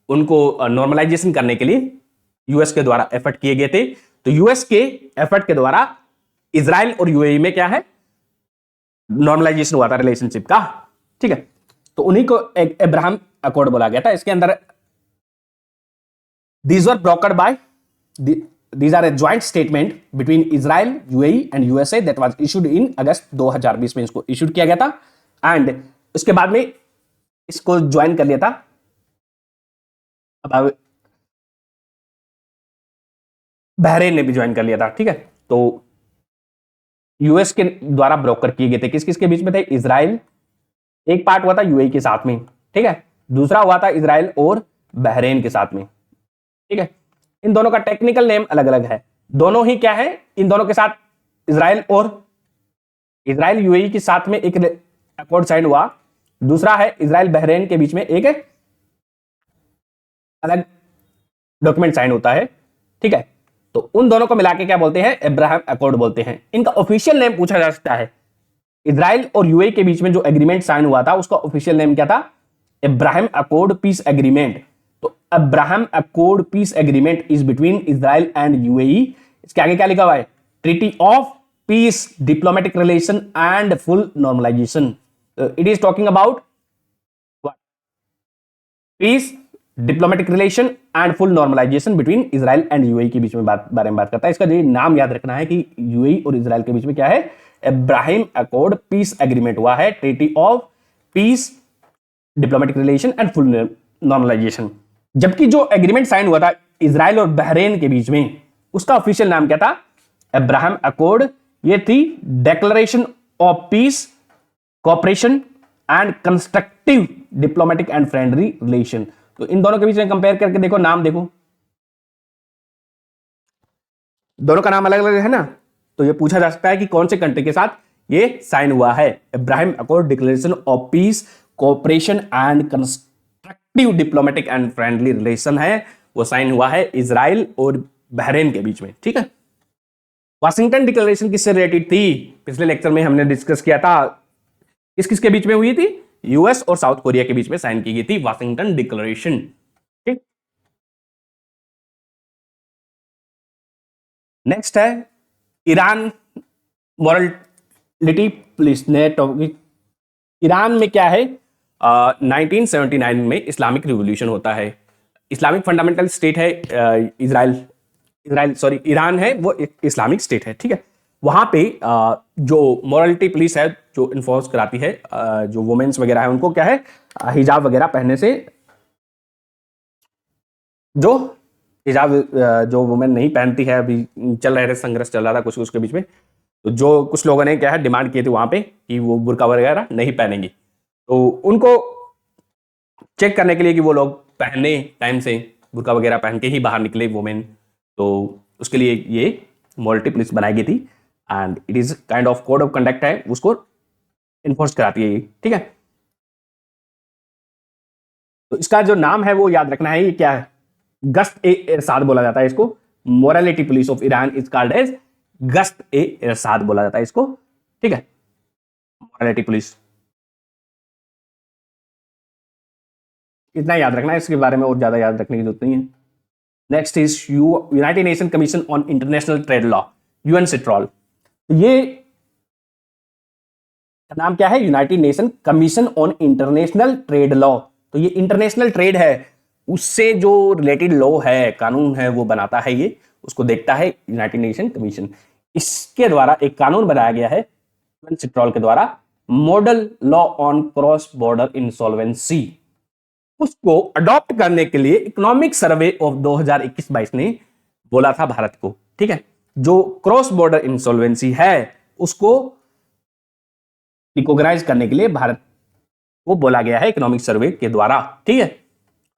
उनको नॉर्मलाइजेशन करने के लिए यूएस के द्वारा एफर्ट किए गए थे। तो यूएस के एफर्ट के द्वारा इजराइल और यूएई में क्या है? नॉर्मलाइजेशन हुआ था रिलेशनशिप का, ठीक है। तो उन्हीं को एक अब्राहम अकॉर्ड बोला गया था। इसके अंदर these were brokered by these are a joint statement between Israel, UAE and USA that was issued in अगस्त 2020 में इसको इश्यूड किया गया था। एंड उसके बाद में इसको ज्वाइन कर लिया था अब बहरेन ने भी ज्वाइन कर लिया था, ठीक है। तो यूएस के द्वारा ब्रोकर किए गए थे, किस किस के बीच में थे? इजराइल, एक पार्ट हुआ था यूएई के साथ में, ठीक है, दूसरा हुआ था इजराइल और बहरेन के साथ में, ठीक है। इन दोनों का टेक्निकल नेम अलग अलग है, दोनों ही क्या है? इन दोनों के साथ इजराइल यूएई के साथ में एक अकॉर्ड साइन हुआ, दूसरा है इजराइल बहरेन के बीच में एक अलग डॉक्यूमेंट साइन होता है, ठीक है। तो उन दोनों को मिला के क्या बोलते हैं? अब्राहम अकॉर्ड बोलते हैं। इनका ऑफिशियल नेम पूछा जा सकता है। इजराइल और यूएई के बीच में जो एग्रीमेंट साइन हुआ था उसका ऑफिशियल नेम क्या था? Abraham Accord peace agreement. तो Abraham Accord peace agreement is between Israel and UAE. इसके आगे क्या लिखा हुआ है? Treaty of peace, diplomatic relation and full normalisation. It is talking about peace, diplomatic relation and full normalisation between Israel and UAE के बीच में बारे में बात करता है। इसका जो नाम याद रखना है कि यूएई और इजराइल के बीच में क्या है, अब्राहम अकॉर्ड पीस एग्रीमेंट हुआ है, treaty of peace, diplomatic relation and full normalisation. जबकि जो एग्रीमेंट साइन हुआ था इजराइल और बहरेन के बीच में, उसका ऑफिशियल नाम क्या था, अब्राहम अकॉर्ड। ये थी declaration of peace, cooperation and constructive diplomatic and friendly relation. तो इन दोनों के बीच में कंपेयर करके देखो, नाम देखो, दोनों का नाम अलग अलग है ना। तो ये पूछा जा सकता है कि कौन से कंट्री के साथ ये साइन हुआ है। Abraham accord declaration of peace, cooperation and constructive diplomatic and friendly relation है, वो साइन हुआ है इजराइल और बहरेन के बीच में। ठीक है, वाशिंगटन डिक्लेरेशन किससे रिलेटेड थी, पिछले लेक्चर में हमने डिस्कस किया था, किस किसके बीच में हुई थी, यूएस और साउथ कोरिया के बीच में साइन की गई थी वाशिंगटन डिक्लेरेशन। ठीक, नेक्स्ट है ईरान मॉरलिटी पुलिस ने टॉपिक। ईरान में क्या है, 1979 में इस्लामिक रिवॉल्यूशन होता है। इस्लामिक फंडामेंटल स्टेट है ईरान है, वो एक इस्लामिक स्टेट है। ठीक है, वहां पे जो मॉरलिटी पुलिस है, जो इन्फोर्स कराती है, जो वुमेन्स वगैरह है उनको क्या है, हिजाब वगैरह पहनने से, जो हिजाब जो वुमेन नहीं पहनती है, अभी चल रहे थे, संघर्ष चल रहा था कुछ उसके बीच में, तो जो कुछ लोगों ने क्या है डिमांड किए थे वहां पे कि वो बुर्का वगैरह नहीं पहनेंगी, तो उनको चेक करने के लिए कि वो लोग पहने टाइम से बुर्का वगैरह पहन के ही बाहर निकले वुमेन, तो उसके लिए ये मॉरलिटी पुलिस बनाई गई थी and it is kind of code of conduct है, उसको इन्फोर्स कराती है ये। ठीक है, तो इसका जो नाम है वो याद रखना है, ये क्या है, गश्त ए इरशाद बोला जाता है इसको। Morality police of Iran is called as गश्त ए इरशाद बोला जाता है इसको। ठीक है, मोरालिटी पुलिस, इतना याद रखना है, इसके बारे में और ज्यादा याद रखने की जरूरत नहीं है। Next is United nation commission on international trade law, UN सिट्रॉल। ये नाम क्या है, United nation commission on international trade law. तो ये इंटरनेशनल ट्रेड है, उससे जो रिलेटेड लॉ है, कानून है, वो बनाता है, ये उसको देखता है यूनाइटेड नेशन कमीशन। इसके द्वारा एक कानून बनाया गया है यूएन सिट्रॉल के द्वारा, model law on cross border insolvency. उसको अडॉप्ट करने के लिए इकोनॉमिक सर्वे ऑफ 2021-22 ने बोला था भारत को। ठीक है, जो क्रॉस बॉर्डर इंसॉल्वेंसी है उसको रिकॉग्नाइज करने के लिए भारत को बोला गया है इकोनॉमिक सर्वे के द्वारा। ठीक है,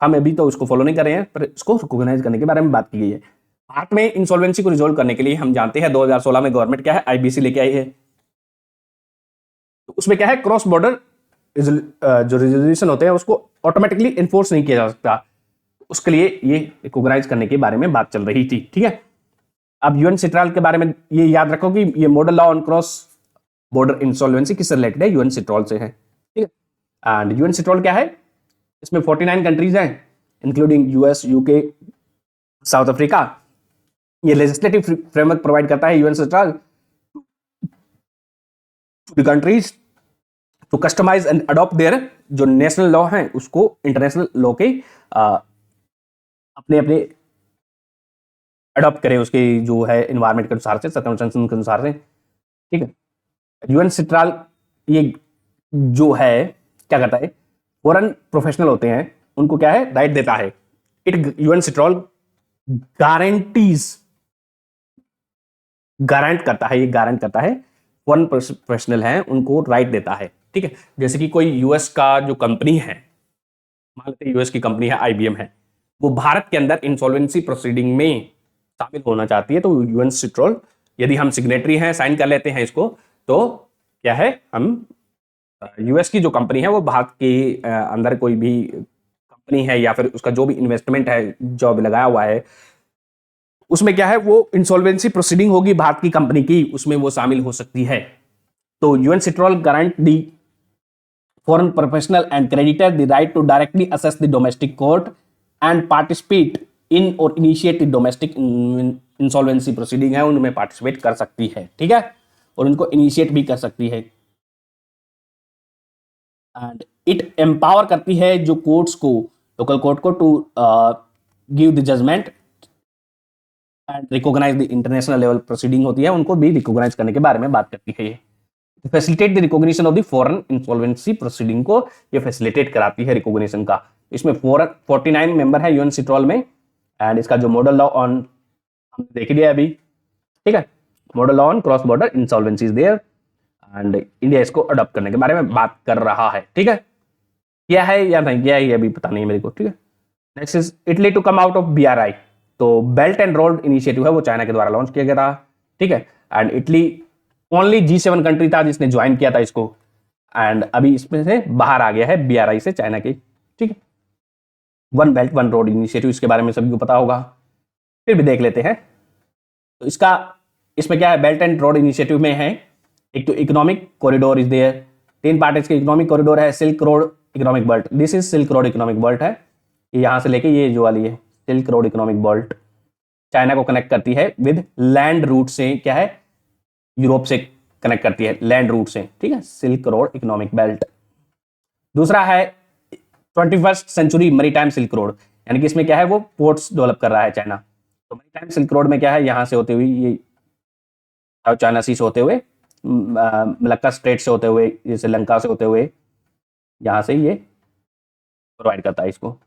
हम अभी तो उसको फॉलो नहीं कर रहे हैं, पर इसको रिकॉग्नाइज करने के बारे में बात की गई है। भारत में इंसॉल्वेंसी को रिजोल्व करने के लिए हम जानते हैं 2016 में गवर्नमेंट क्या है, आईबीसी लेके आई है। तो उसमें क्या है, क्रॉस बॉर्डर जो रेजोल्यूशन होते हैं उसको ऑटोमेटिकली इन्फोर्स नहीं किया जा सकता, उसके लिए ये रिकॉग्नाइज करने के बारे में बात चल रही थी। ठीक है, अब यूएन सिट्रॉल के बारे में ये याद रखो कि ये model law on cross border insolvency किससे रिलेटेड है, यूएन सिट्रॉल से है। ठीक है, एंड यूएन सिट्रॉल क्या है, इसमें 49 कंट्रीज हैं including US, UK, South Africa. ये लेजिस्लेटिव फ्रेमवर्क प्रोवाइड करता है UNCITRAL to the countries to customise and adopt their जो नेशनल लॉ हैं उसको इंटरनेशनल लॉ के अपने अपने अडॉप्ट करें, उसके जो है एनवायरमेंट के अनुसार से, सर्कमस्टेंसेस के अनुसार से। ठीक है, यूएन सिट्रॉल ये जो है क्या करता है, फॉरेन प्रोफेशनल होते हैं उनको क्या है, राइट देता है। इट यूएन सिट्रॉल गारंट करता है फॉरेन प्रोफेशनल हैं उनको राइट देता है। ठीक है, जैसे कि कोई यूएस का जो कंपनी है, मान लेते हैं यूएस की कंपनी है आईबीएम है, वो भारत के अंदर इंसॉल्वेंसी प्रोसीडिंग में शामिल होना चाहती है, तो यूएन सिट्रॉल यदि हम सिग्नेटरी हैं, साइन कर लेते हैं इसको, तो क्या है, हम यूएस की जो कंपनी है वो भारत के अंदर कोई भी कंपनी है या फिर उसका जो भी इन्वेस्टमेंट है, जो भी लगाया हुआ है, उसमें क्या है, वो इंसॉल्वेंसी प्रोसीडिंग होगी भारत की कंपनी की, उसमें वो शामिल हो सकती है। तो UNCITRAL grant the foreign professional and creditor the right to directly access the domestic court and participate in और इनिशिएट डोमेस्टिक इंसॉल्वेंसी प्रोसीडिंग है, उनमें पार्टिसिपेट कर सकती है। ठीक है, और उनको इनिशिएट भी कर सकती है। एंड इट एम्पावर करती है जो कोर्ट्स को लोकल कोर्ट को to give the judgment and recognise the international level proceeding होती है, उनको भी रिकॉग्नाइज करने के बारे में बात करती है ये। Facilitate the recognition of the foreign insolvency proceeding को ये फैसिलिटेट कराती है रिकॉग्निशन का। इसमें 49 मेंबर है यूएन सिट्रोल में, एंड इसका जो मॉडल लॉ ऑन हमने देख लिया अभी, ठीक है, model law on cross border insolvencies there, and India इसको अडॉप्ट करने के बारे में बात कर रहा है, ठीक है। क्या है या नहीं क्या है ये अभी पता नहीं है मेरे को, ठीक है। Next is Italy to come out of BRI। तो बेल्ट एंड रोड इनिशिएटिव है वो चाइना के द्वारा लॉन्च किया गया था, ठीक है, and Italy only G7 country था जिसने ज्वाइन किया था इसको, एंड अभी इसमें से बाहर आ गया है BRI से चाइना के, ठीक है। One belt one road initiative, इसके बारे में सभी को पता होगा, फिर भी देख लेते हैं। तो इसमें क्या है, बेल्ट एंड रोड इनिशिएटिव में है एक तो economic corridor is there, 3 part इसके इकोनॉमिक कॉरिडोर है, silk road economic belt, this is silk road economic belt है, यहां से लेके ये जो वाली है silk road economic belt China को कनेक्ट करती है विद लैंड रूट से, क्या है, यूरोप से कनेक्ट करती है लैंड रूट से, ठीक है, सिल्क रोड इकोनॉमिक बेल्ट। दूसरा है 21st century maritime silk road, यानी कि इसमें क्या है वो पोर्ट्स डेवलप कर रहा है चाइना। तो मैरीटाइम सिल्क रोड में क्या है, यहां से होते हुए ये साउथ चाइना सी से होते हुए मलक्का स्ट्रेट से होते हुए, ये श्रीलंका से होते हुए, यहां से ये प्रोवाइड करता है इसको।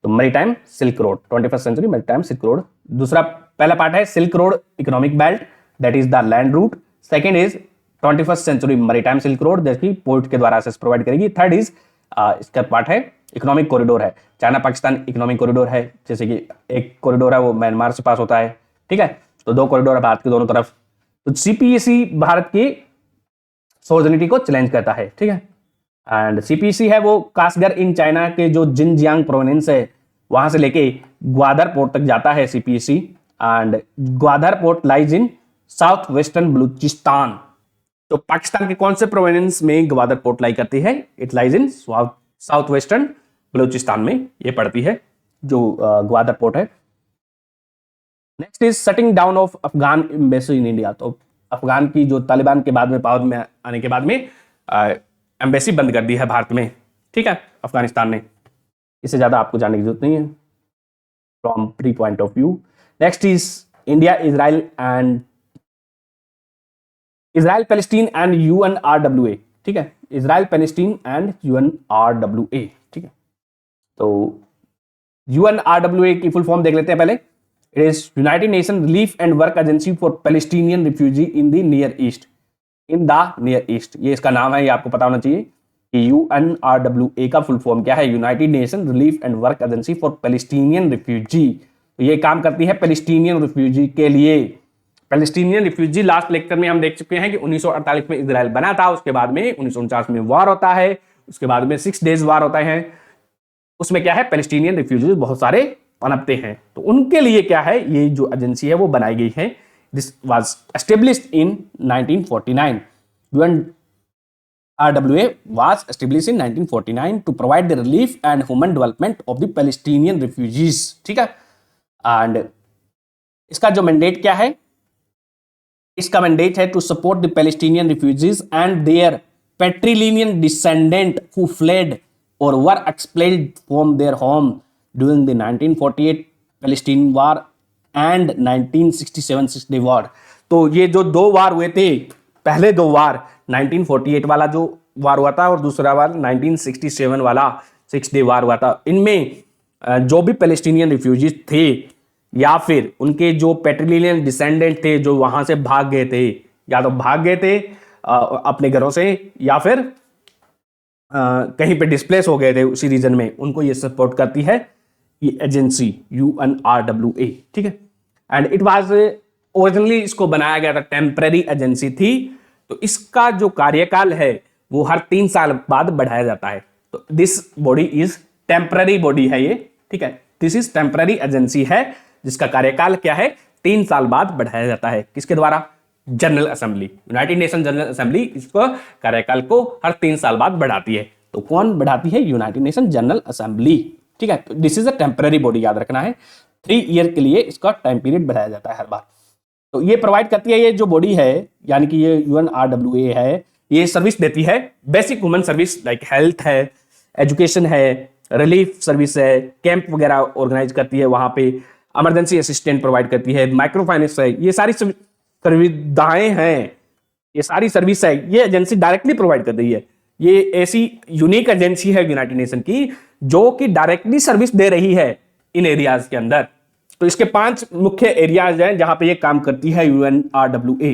तो maritime silk road, 21st century maritime silk road. दूसरा पहला पार्ट है silk road economic belt, that is the land route. Second is 21st century maritime silk road, जैसे पोर्ट के द्वारा एक्सेस प्रोवाइड करेगी। थर्ड इज इसका पार्ट है इकोनॉमिक कॉरिडोर है, चाइना पाकिस्तान इकोनॉमिक कॉरिडोर है, जैसे कि एक कॉरिडोर है वो म्यांमार से पास होता है, ठीक है, तो 2 कॉरिडोर है भारत के दोनों तरफ। तो CPEC भारत की सोवरेनिटी को चैलेंज करता है, ठीक है, एंड CPEC है वो कासगर इन चाइना के जो जिनजियांग प्रोविंस है वहां से लेके ग्वादर पोर्ट तक जाता है CPEC, and Gwadar port lies in south western Balochistan. तो पाकिस्तान के कौन से प्रोविंस में ग्वादर पोर्ट लाई करती है, it lies in south western Balochistan में ये पड़ती है जो ग्वादर पोर्ट है। Next is shutting down of Afghan embassy in India. तो अफगान की जो तालिबान के बाद में पावर में आने के बाद में एम्बेसी बंद कर दी है भारत में, ठीक है, अफगानिस्तान ने। इससे ज्यादा आपको जानने की जरूरत नहीं है from pre point of view. Next is India Israel Palestine and UNRWA, ठीक है, इजराइल पैलेस्टीन एंड UNRWA, ठीक है। तो UNRWA की फुल फॉर्म देख लेते हैं पहले। It is United nation relief and work agency for Palestinian refugee in the near east, in the near east, ये इसका नाम है, ये आपको पता होना चाहिए कि UNRWA का फुल फॉर्म क्या है, United nation relief and work agency for Palestinian refugee. तो ये काम करती है पैलेस्टीनियन रिफ्यूजी के लिए। पैलेस्टीनियन रिफ्यूजी लास्ट लेक्चर में हम देख चुके हैं कि 1948 में इजराइल बना था, उसके बाद में 1949 में वार होता है, उसके बाद में 6 डेज वार होता है, उसमें क्या है पैलेस्टीनियन रिफ्यूजीज बहुत सारे पनपते हैं, तो उनके लिए क्या है ये जो एजेंसी है वो बनाई गई है। This was established in 1949। UNRWA was established in 1949 to provide the relief and human development of the Palestinian refugees, ठीक है। एंड इसका जो मैंडेट क्या है, इसका मैंडेट है to support the Palestinian refugees and their patrilineal descendant who fled और were expelled from their home during the 1948 Palestine war and 1967 6 day war. तो ये जो 2 वार हुए थे, पहले 2 वार 1948 वाला जो वार हुआ था और दूसरा वार 1967 वाला 6 डे वार हुआ था, इनमें जो भी पैलेस्टीनियन रिफ्यूजीज थे या फिर उनके जो पेट्रिलिनियन डिसेंडेंट थे जो वहां से भाग गए थे, या तो भाग गए थे अपने घरों से या फिर कहीं पे डिस्प्लेस हो गए थे उसी रीजन में, उनको ये सपोर्ट करती है ये एजेंसी UNRWA, ठीक है। एंड इट वाज ओरिजिनली इसको बनाया गया था टेम्पररी एजेंसी थी, तो इसका जो कार्यकाल है वो हर 3 साल बाद बढ़ाया जाता है। तो this body is temporary body है ये, ठीक है, दिस इज टेम्पररी एजेंसी है जिसका कार्यकाल क्या है 3 साल बाद बढ़ाया जाता है। किसके द्वारा? General assembly, United Nation General assembly इसको कार्यकाल को हर 3 साल बाद बढ़ाती है। तो कौन बढ़ाती है? यूनाइटेड नेशन जनरल असेंबली, ठीक है। This is a temporary body, याद रखना है, 3 ईयर के लिए इसका टाइम पीरियड बढ़ाया जाता है हर बार। तो ये प्रोवाइड करती है, ये जो बॉडी है यानी कि ये UNRWA है, ये सर्विस देती है basic human service like health है, एजुकेशन है, रिलीफ सर्विस है, कैंप वगैरह ऑर्गेनाइज करती है, वहां पे इमरजेंसी असिस्टेंट प्रोवाइड करती है, माइक्रो फाइनेंस है, ये सारी सुविधाएं हैं, ये सारी सर्विस है, ये एजेंसी डायरेक्टली प्रोवाइड कर रही है। ये ऐसी यूनिक एजेंसी है यूनाइटेड नेशन की जो कि डायरेक्टली सर्विस दे रही है इन एरियाज के अंदर। तो इसके 5 मुख्य एरियाज हैं जहां पे ये काम करती है UNRWA।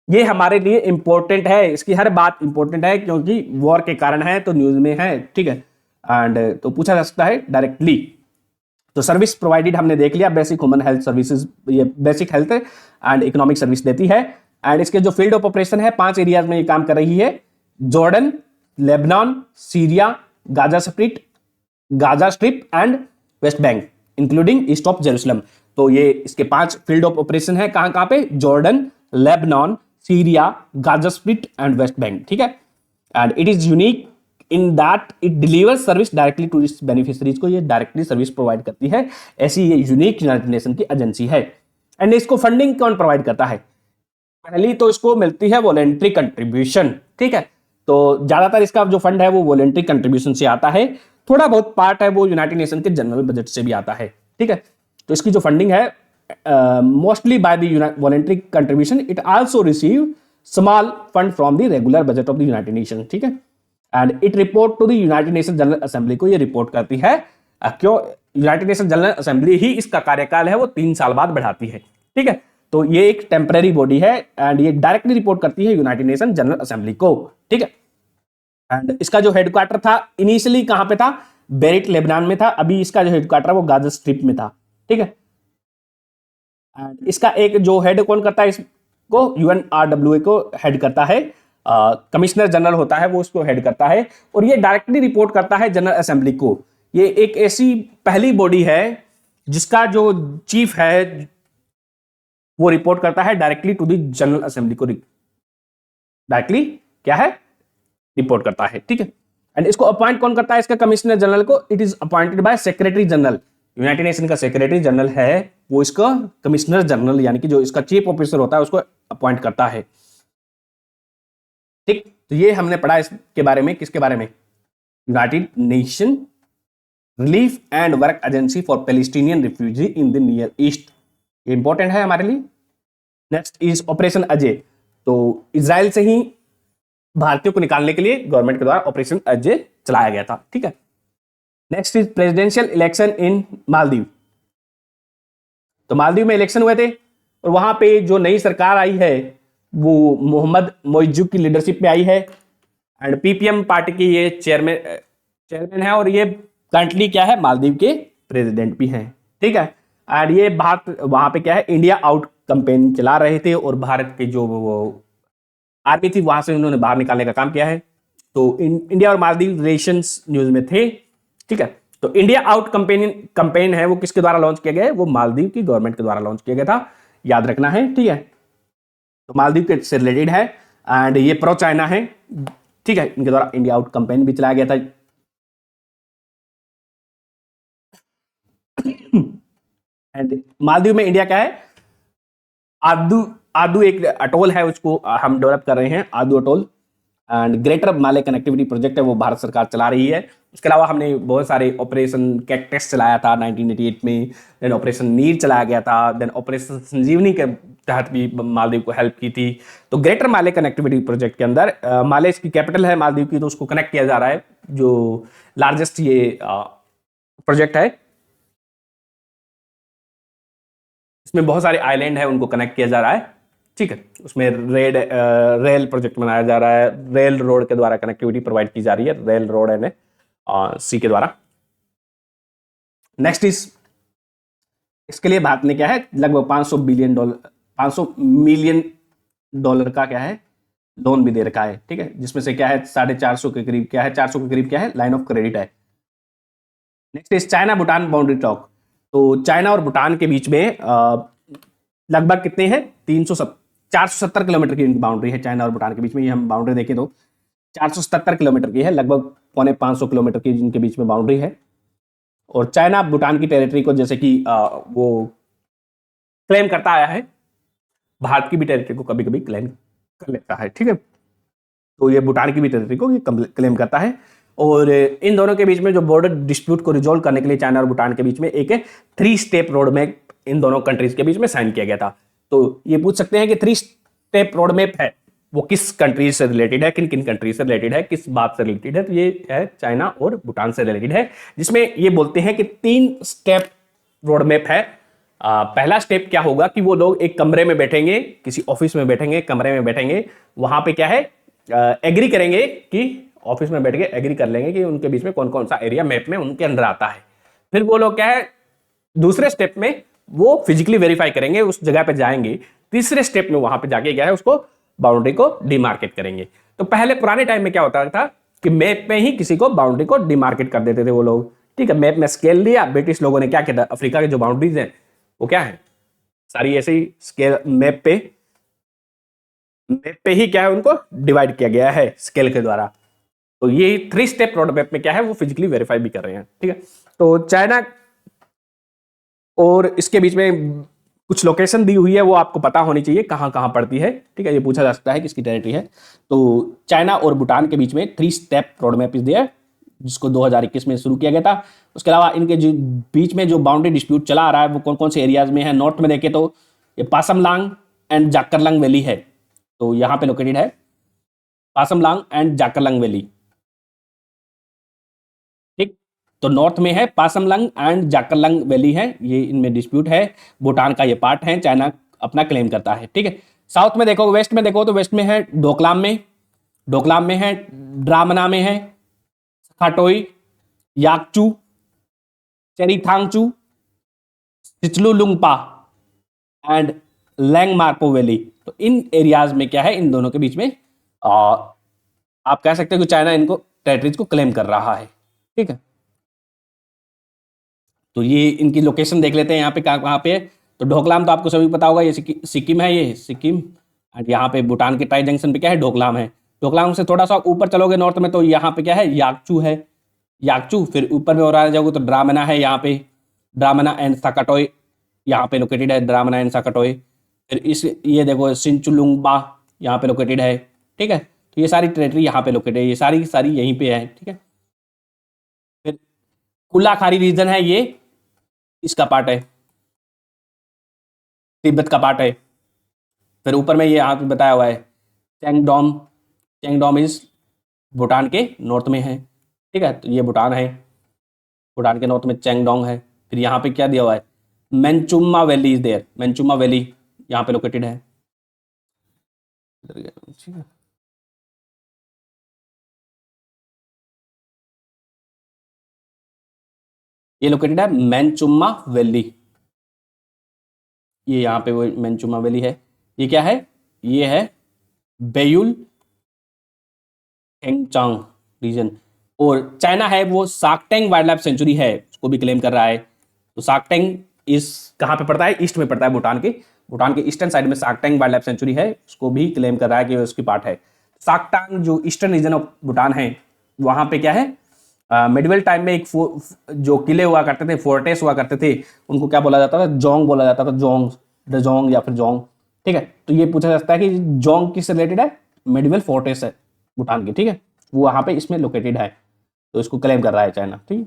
ये हमारे लिए इंपॉर्टेंट है, इसकी हर बात इंपॉर्टेंट है क्योंकि वॉर के कारण है, तो न्यूज में है, ठीक है। एंड तो पूछा जा सकता है डायरेक्टली। तो सर्विस प्रोवाइडेड हमने देख लिया, बेसिक ह्यूमन हेल्थ सर्विसेज, ये basic health and economic service देती है। एंड इसके जो फील्ड ऑफ ऑपरेशन है 5 एरियाज में ये काम कर रही है, Jordan, Lebanon, Syria, Gaza strip and West bank including east of Jerusalem. तो ये इसके 5 फील्ड ऑफ ऑपरेशन है, कहां कहां पे, Jordan, Lebanon, Syria, Gaza strip and West Bank, ठीक है। And it is unique in that it delivers service directly to its beneficiaries को ये डायरेक्टली सर्विस प्रोवाइड करती है, ऐसी ये यूनिक यूनाइटेड नेशन की एजेंसी है। एंड इसको फंडिंग कौन प्रोवाइड करता है, पहली तो इसको मिलती है वॉलेंट्री कंट्रीब्यूशन, ठीक है। तो ज्यादातर इसका जो फंड है वो वॉलेंट्री कंट्रीब्यूशन से आता है, थोड़ा बहुत पार्ट है वो यूनाइटेड नेशन के जनरल बजट से भी आता है, ठीक है। तो इसकी जो फंडिंग है mostly by the voluntary contribution, it also receive small fund from the regular budget of the United Nation, ठीक है। And it report to the United Nation General Assembly को ये रिपोर्ट करती है। क्यों, यूनाइटेड नेशन जनरल असेंबली ही इसका कार्यकाल है वो 3 साल बाद बढ़ाती है, ठीक है। तो ये एक टेम्पररी बॉडी है एंड ये डायरेक्टली रिपोर्ट करती है यूनाइटेड नेशन जनरल असेंबली को, ठीक है। एंड इसका जो हेडक्वार्टर था इनिशियली कहां पे था, बेरिट लेबनान में था, अभी इसका जो हेडक्वार्टर वो गाजा स्ट्रिप में था, ठीक है। एंड इसका एक जो हेड कौन करता है इसको, UNRWA को हेड करता है, कमिश्नर जनरल होता है वो उसको हेड करता है, और ये डायरेक्टली रिपोर्ट करता है जनरल असेंबली को। ये एक ऐसी पहली बॉडी है जिसका जो चीफ है वो रिपोर्ट करता है directly to the General Assembly को, डायरेक्टली क्या है, रिपोर्ट करता है, ठीक है। एंड इसको अपॉइंट कौन करता है, इसका कमिश्नर जनरल को, it is appointed by secretary general. United nation का सेक्रेटरी जनरल है वो इसका कमिश्नर जनरल यानी कि जो इसका चीफ ऑफिसर होता है उसको अपॉइंट करता है, ठीक। तो ये हमने पढ़ा इसके बारे में, किसके बारे में, United nation relief and work agency for Palestinian refugee in the near east, ये इंपॉर्टेंट है हमारे लिए। नेक्स्ट इज ऑपरेशन अजय, तो इजराइल से ही भारतीयों को निकालने के लिए गवर्नमेंट के द्वारा ऑपरेशन अजय चलाया गया था, ठीक है। Next is presidential election in Maldives, तो मालदीव में इलेक्शन हुए थे और वहां पे जो नई सरकार आई है वो मोहम्मद मोइजू की लीडरशिप में आई है एंड PPM पार्टी की ये चेयरमैन है और ये करंटली क्या है, मालदीव के प्रेसिडेंट भी हैं, ठीक है। एंड ये भारत वहां पे क्या है, इंडिया आउट कैंपेन चला रहे थे और भारत के जो वो आर्मी थी वहां से उन्होंने बाहर निकालने का काम किया है। तो इंडिया और मालदीव रिलेशंस न्यूज में थे, ठीक है। तो इंडिया आउट कैंपेन है वो किसके द्वारा लॉन्च किया गया है, वो मालदीव की गवर्नमेंट के द्वारा लॉन्च किया गया था, याद रखना है, ठीक है। तो मालदीव के से रिलेटेड है एंड ये प्रो चाइना है, ठीक है। इनके द्वारा इंडिया आउट कैंपेन भी चलाया गया था। एंड मालदीव में इंडिया क्या है, आदू एक अटोल है, उसको हम डेवलप कर रहे हैं, Addu atoll. And greater Male connectivity project है वो भारत सरकार चला रही है। उसके अलावा हमने बहुत सारे ऑपरेशन कैक्टस चलाया था 1988 में, देन ऑपरेशन नीर चलाया गया था, देन ऑपरेशन संजीवनी के तहत भी मालदीव को हेल्प की थी। तो ग्रेटर माले कनेक्टिविटी प्रोजेक्ट के अंदर माले इसकी कैपिटल है मालदीव की, तो उसको कनेक्ट किया जा रहा है, जो लार्जेस्ट ये प्रोजेक्ट है। इसमें बहुत सारे आइलैंड है उनको कनेक्ट किया जा रहा है, ठीक है। उसमें रेल प्रोजेक्ट बनाया जा रहा है, रेल रोड के द्वारा कनेक्टिविटी प्रोवाइड की जा रही है, रेल रोड एंड सी के द्वारा। नेक्स्ट इज, इसके लिए भारत ने क्या है, लगभग $500 मिलियन का क्या है, लोन भी दे रखा है, ठीक है। जिसमें से क्या है 450 के करीब क्या है, 400 के करीब क्या है, लाइन ऑफ क्रेडिट है। Next is China Bhutan boundary talk, तो चाइना और भूटान के बीच में लगभग कितने हैं, 470 किलोमीटर की बाउंड्री है चाइना और भूटान के बीच में। ये हम बाउंड्री देखें तो 477 किलोमीटर की है, लगभग 550 किलोमीटर की जिनके बीच में बाउंड्री है। और चाइना भूटान की टेरिटरी को जैसे कि वो क्लेम करता आया है, भारत की भी टेरिटरी को कभी कभी क्लेम कर लेता है, ठीक है। तो ये भूटान की भी टेरिटरी को क्लेम करता है और इन दोनों के बीच में जो बॉर्डर डिस्प्यूट को रिजोल्व करने के लिए चाइना और भूटान के बीच में एक 3 स्टेप रोड मैप इन दोनों कंट्रीज के बीच में साइन किया गया था। तो ये पूछ सकते हैं कि 3 स्टेप रोड मैप है वो किस कंट्रीज से रिलेटेड है, किन किन कंट्रीज से रिलेटेड है, किस बात से रिलेटेड है, तो ये है चाइना और भूटान से रिलेटेड है, जिसमें ये बोलते हैं कि 3 स्टेप रोड मैप है। पहला स्टेप क्या होगा कि वो लोग एक कमरे में बैठेंगे, किसी ऑफिस में बैठेंगे, कमरे में बैठेंगे, वहां पे क्या है एग्री करेंगे कि ऑफिस में बैठ के एग्री कर लेंगे कि उनके बीच में कौन कौन सा एरिया मैप में उनके अंदर आता है। फिर वो लोग क्या है दूसरे स्टेप में वो फिजिकली वेरीफाई करेंगे, उस जगह पे जाएंगे। तीसरे स्टेप में वहां पे जाके क्या है उसको बाउंड्री को डिमार्केट करेंगे। तो पहले पुराने टाइम में क्या होता था कि मैप में ही किसी को बाउंड्री को डिमार्केट कर देते थे वो लोग, ठीक है। मैप में स्केल लिया, ब्रिटिश लोगों ने क्या किया, अफ्रीका की जो बाउंड्रीज हैं वो क्या है सारी ऐसे ही स्केल मैप पे ही क्या है उनको डिवाइड किया गया है स्केल के द्वारा। तो ये 3 स्टेप रोड मैप में क्या है वो फिजिकली वेरीफाई भी कर रहे हैं, ठीक है। तो चाइना और इसके बीच में कुछ लोकेशन दी हुई है, वो आपको पता होनी चाहिए कहां कहां पड़ती है, ठीक है। ये पूछा जा सकता है किसकी टेरिटरी है। तो चाइना और भूटान के बीच में 3 स्टेप रोड मैप इस दिया जिसको 2021 में शुरू किया गया था। उसके अलावा इनके जो बीच में जो बाउंड्री डिस्प्यूट चला आ रहा है वो कौन कौन से एरियाज में है। नॉर्थ में देखें तो ये पासमलांग एंड जाकरलंग वैली है, तो यहाँ पे लोकेटेड है पासमलांग एंड जाकरलंग वैली, ठीक। तो नॉर्थ में है पासमलंग एंड जाकरलंग वैली है, ये इनमें डिस्प्यूट है। भूटान का ये पार्ट है, चाइना अपना क्लेम करता है, ठीक है। साउथ में देखो, वेस्ट में देखो तो वेस्ट में है डोकलाम में है, ड्रामना में है, खाटोई, याकचू, चेरीथांगचू, चिचलुलुंगपा एंड लैंगमार्पो वैली। तो इन एरियाज में क्या है इन दोनों के बीच में आप कह सकते हो कि चाइना इनको टेरिटरीज को क्लेम कर रहा है, ठीक है। तो ये इनकी लोकेशन देख लेते हैं यहाँ पे कहाँ पे है। तो ढोकलाम तो आपको सभी पता होगा, ये सिक्किम है, ये सिक्किम। एंड यहाँ पे भूटान के टाई जंक्शन पे क्या है ढोकलाम है। ढोकलाम से थोड़ा सा ऊपर चलोगे नॉर्थ में तो यहाँ पे क्या है याकचू है, याकचू। फिर ऊपर में और आ जाओगे तो ड्रामना है, यहाँ पे ड्रामना एंड साकाटोय यहाँ पे लोकेटेड है, ड्रामना एंड साकाटोय। फिर इस ये देखो सिंचुलुंगबा यहाँ पे लोकेटेड है, ठीक है। तो ये सारी टेरिटरी यहाँ पे लोकेटेड है, ये सारी सारी यहीं पे है, ठीक है। फिर कुल्लाखारी रीजन है, ये इसका पार्ट है, तिब्बत का पार्ट है। फिर ऊपर में ये यहाँ पे बताया हुआ है चैंगडोम इज भूटान के नॉर्थ में है, ठीक है। तो ये भूटान है, भूटान के नॉर्थ में चैंगडोंग है। फिर यहाँ पे क्या दिया हुआ है मेंचुमा वैली इज देयर, मेंचुमा वैली यहाँ पे लोकेटेड है, ठीक है। ये लोकेटेड है मेंचुमा वैली, ये यहाँ पे वो मेंचुमा वैली है। ये क्या है, ये है बेयुल हेंगचांग रीजन। और चाइना है वो साकटेंग वाइल्ड लाइफ सेंचुरी है, उसको भी क्लेम कर रहा है। तो साकटेंग इस कहाँ पे पड़ता है, ईस्ट में पड़ता है भूटान के ईस्टर्न साइड में साकटेंग वाइल्ड लाइफ सेंचुरी है, उसको भी क्लेम कर रहा है कि उसकी पार्ट है। साकटांग जो ईस्टर्न रीजन ऑफ भूटान है वहां पे क्या है मिडिवल टाइम में एक जो किले हुआ करते थे, फोर्टेस हुआ करते थे, उनको क्या बोला जाता था, जोंग बोला जाता था, जोंग या फिर जोंग, ठीक है। तो ये पूछा जाता है कि जोंग किस रिलेटेड है, मिडिवल फोर्टेस है भूटान की, ठीक है, वो वहां पे इसमें लोकेटेड है, तो इसको क्लेम कर रहा है चाइना, ठीक है।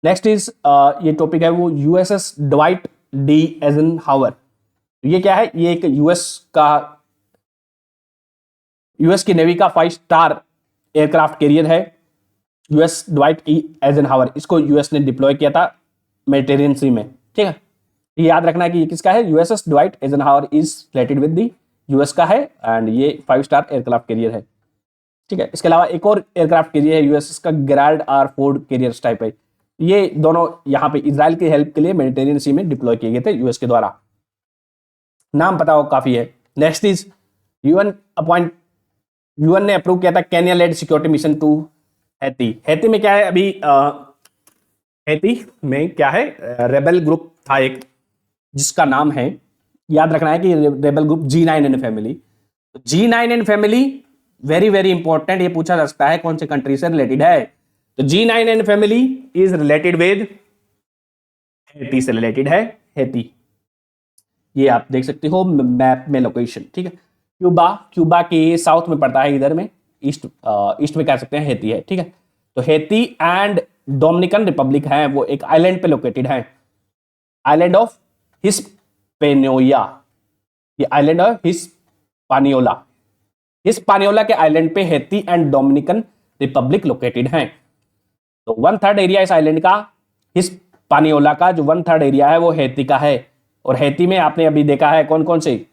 नेक्स्ट इज ये टॉपिक है वो यूएसएस ड्वाइट डी एइजनहावर। ये क्या है, ये एक यूएस की नेवी का 5 स्टार एयरक्राफ्ट कैरियर है, यूएस ड्वाइट ई एइजनहावर। इसको यूएस ने डिप्लॉय किया था मेडिटेरियन सी में, ठीक है। ये याद रखना है कि ये किसका है, USS Dwight Eisenhower is related with the US का है एंड ये 5 स्टार एयरक्राफ्ट कैरियर है, ठीक है। इसके अलावा एक और एयरक्राफ्ट कैरियर है यूएसएस का Gerald R Ford carrier type है। ये दोनों यहाँ पे इजराइल की हेल्प के लिए मेडिटेरियन सी में डिप्लॉय किए गए थे यूएस के द्वारा, नाम पता हो काफी है। नेक्स्ट इज यूएन ने अप्रूव किया था Kenya led security mission to Haiti में क्या है अभी हैती में क्या है रेबल ग्रुप था एक जिसका नाम है, याद रखना है कि rebel group G9N family. G9N family very very important, ये पूछा जा सकता है कौन से कंट्री से रिलेटेड है। तो G9N family is related with Haiti से रिलेटेड है, हैती, ये आप देख सकते हो मैप में लोकेशन, ठीक है। क्यूबा के साउथ में पड़ता है इधर में, ईस्ट ईस्ट में कह सकते हैं हेती है, ठीक है। तो हेती एंड डोमिनिकन रिपब्लिक है, वो एक आइलैंड पे लोकेटेड है, आइलैंड ऑफ हिस्पेनियोला, ये आइलैंड ऑफ हिस्पानियोला, हिस्पानियोला के आइलैंड पे Haiti and Dominican Republic located हैं। तो 1/3 एरिया इस आइलैंड का, हिस्पानियोला का जो 1/3 एरिया है वो हेती का है। और हेती में आपने अभी देखा है कौन कौन से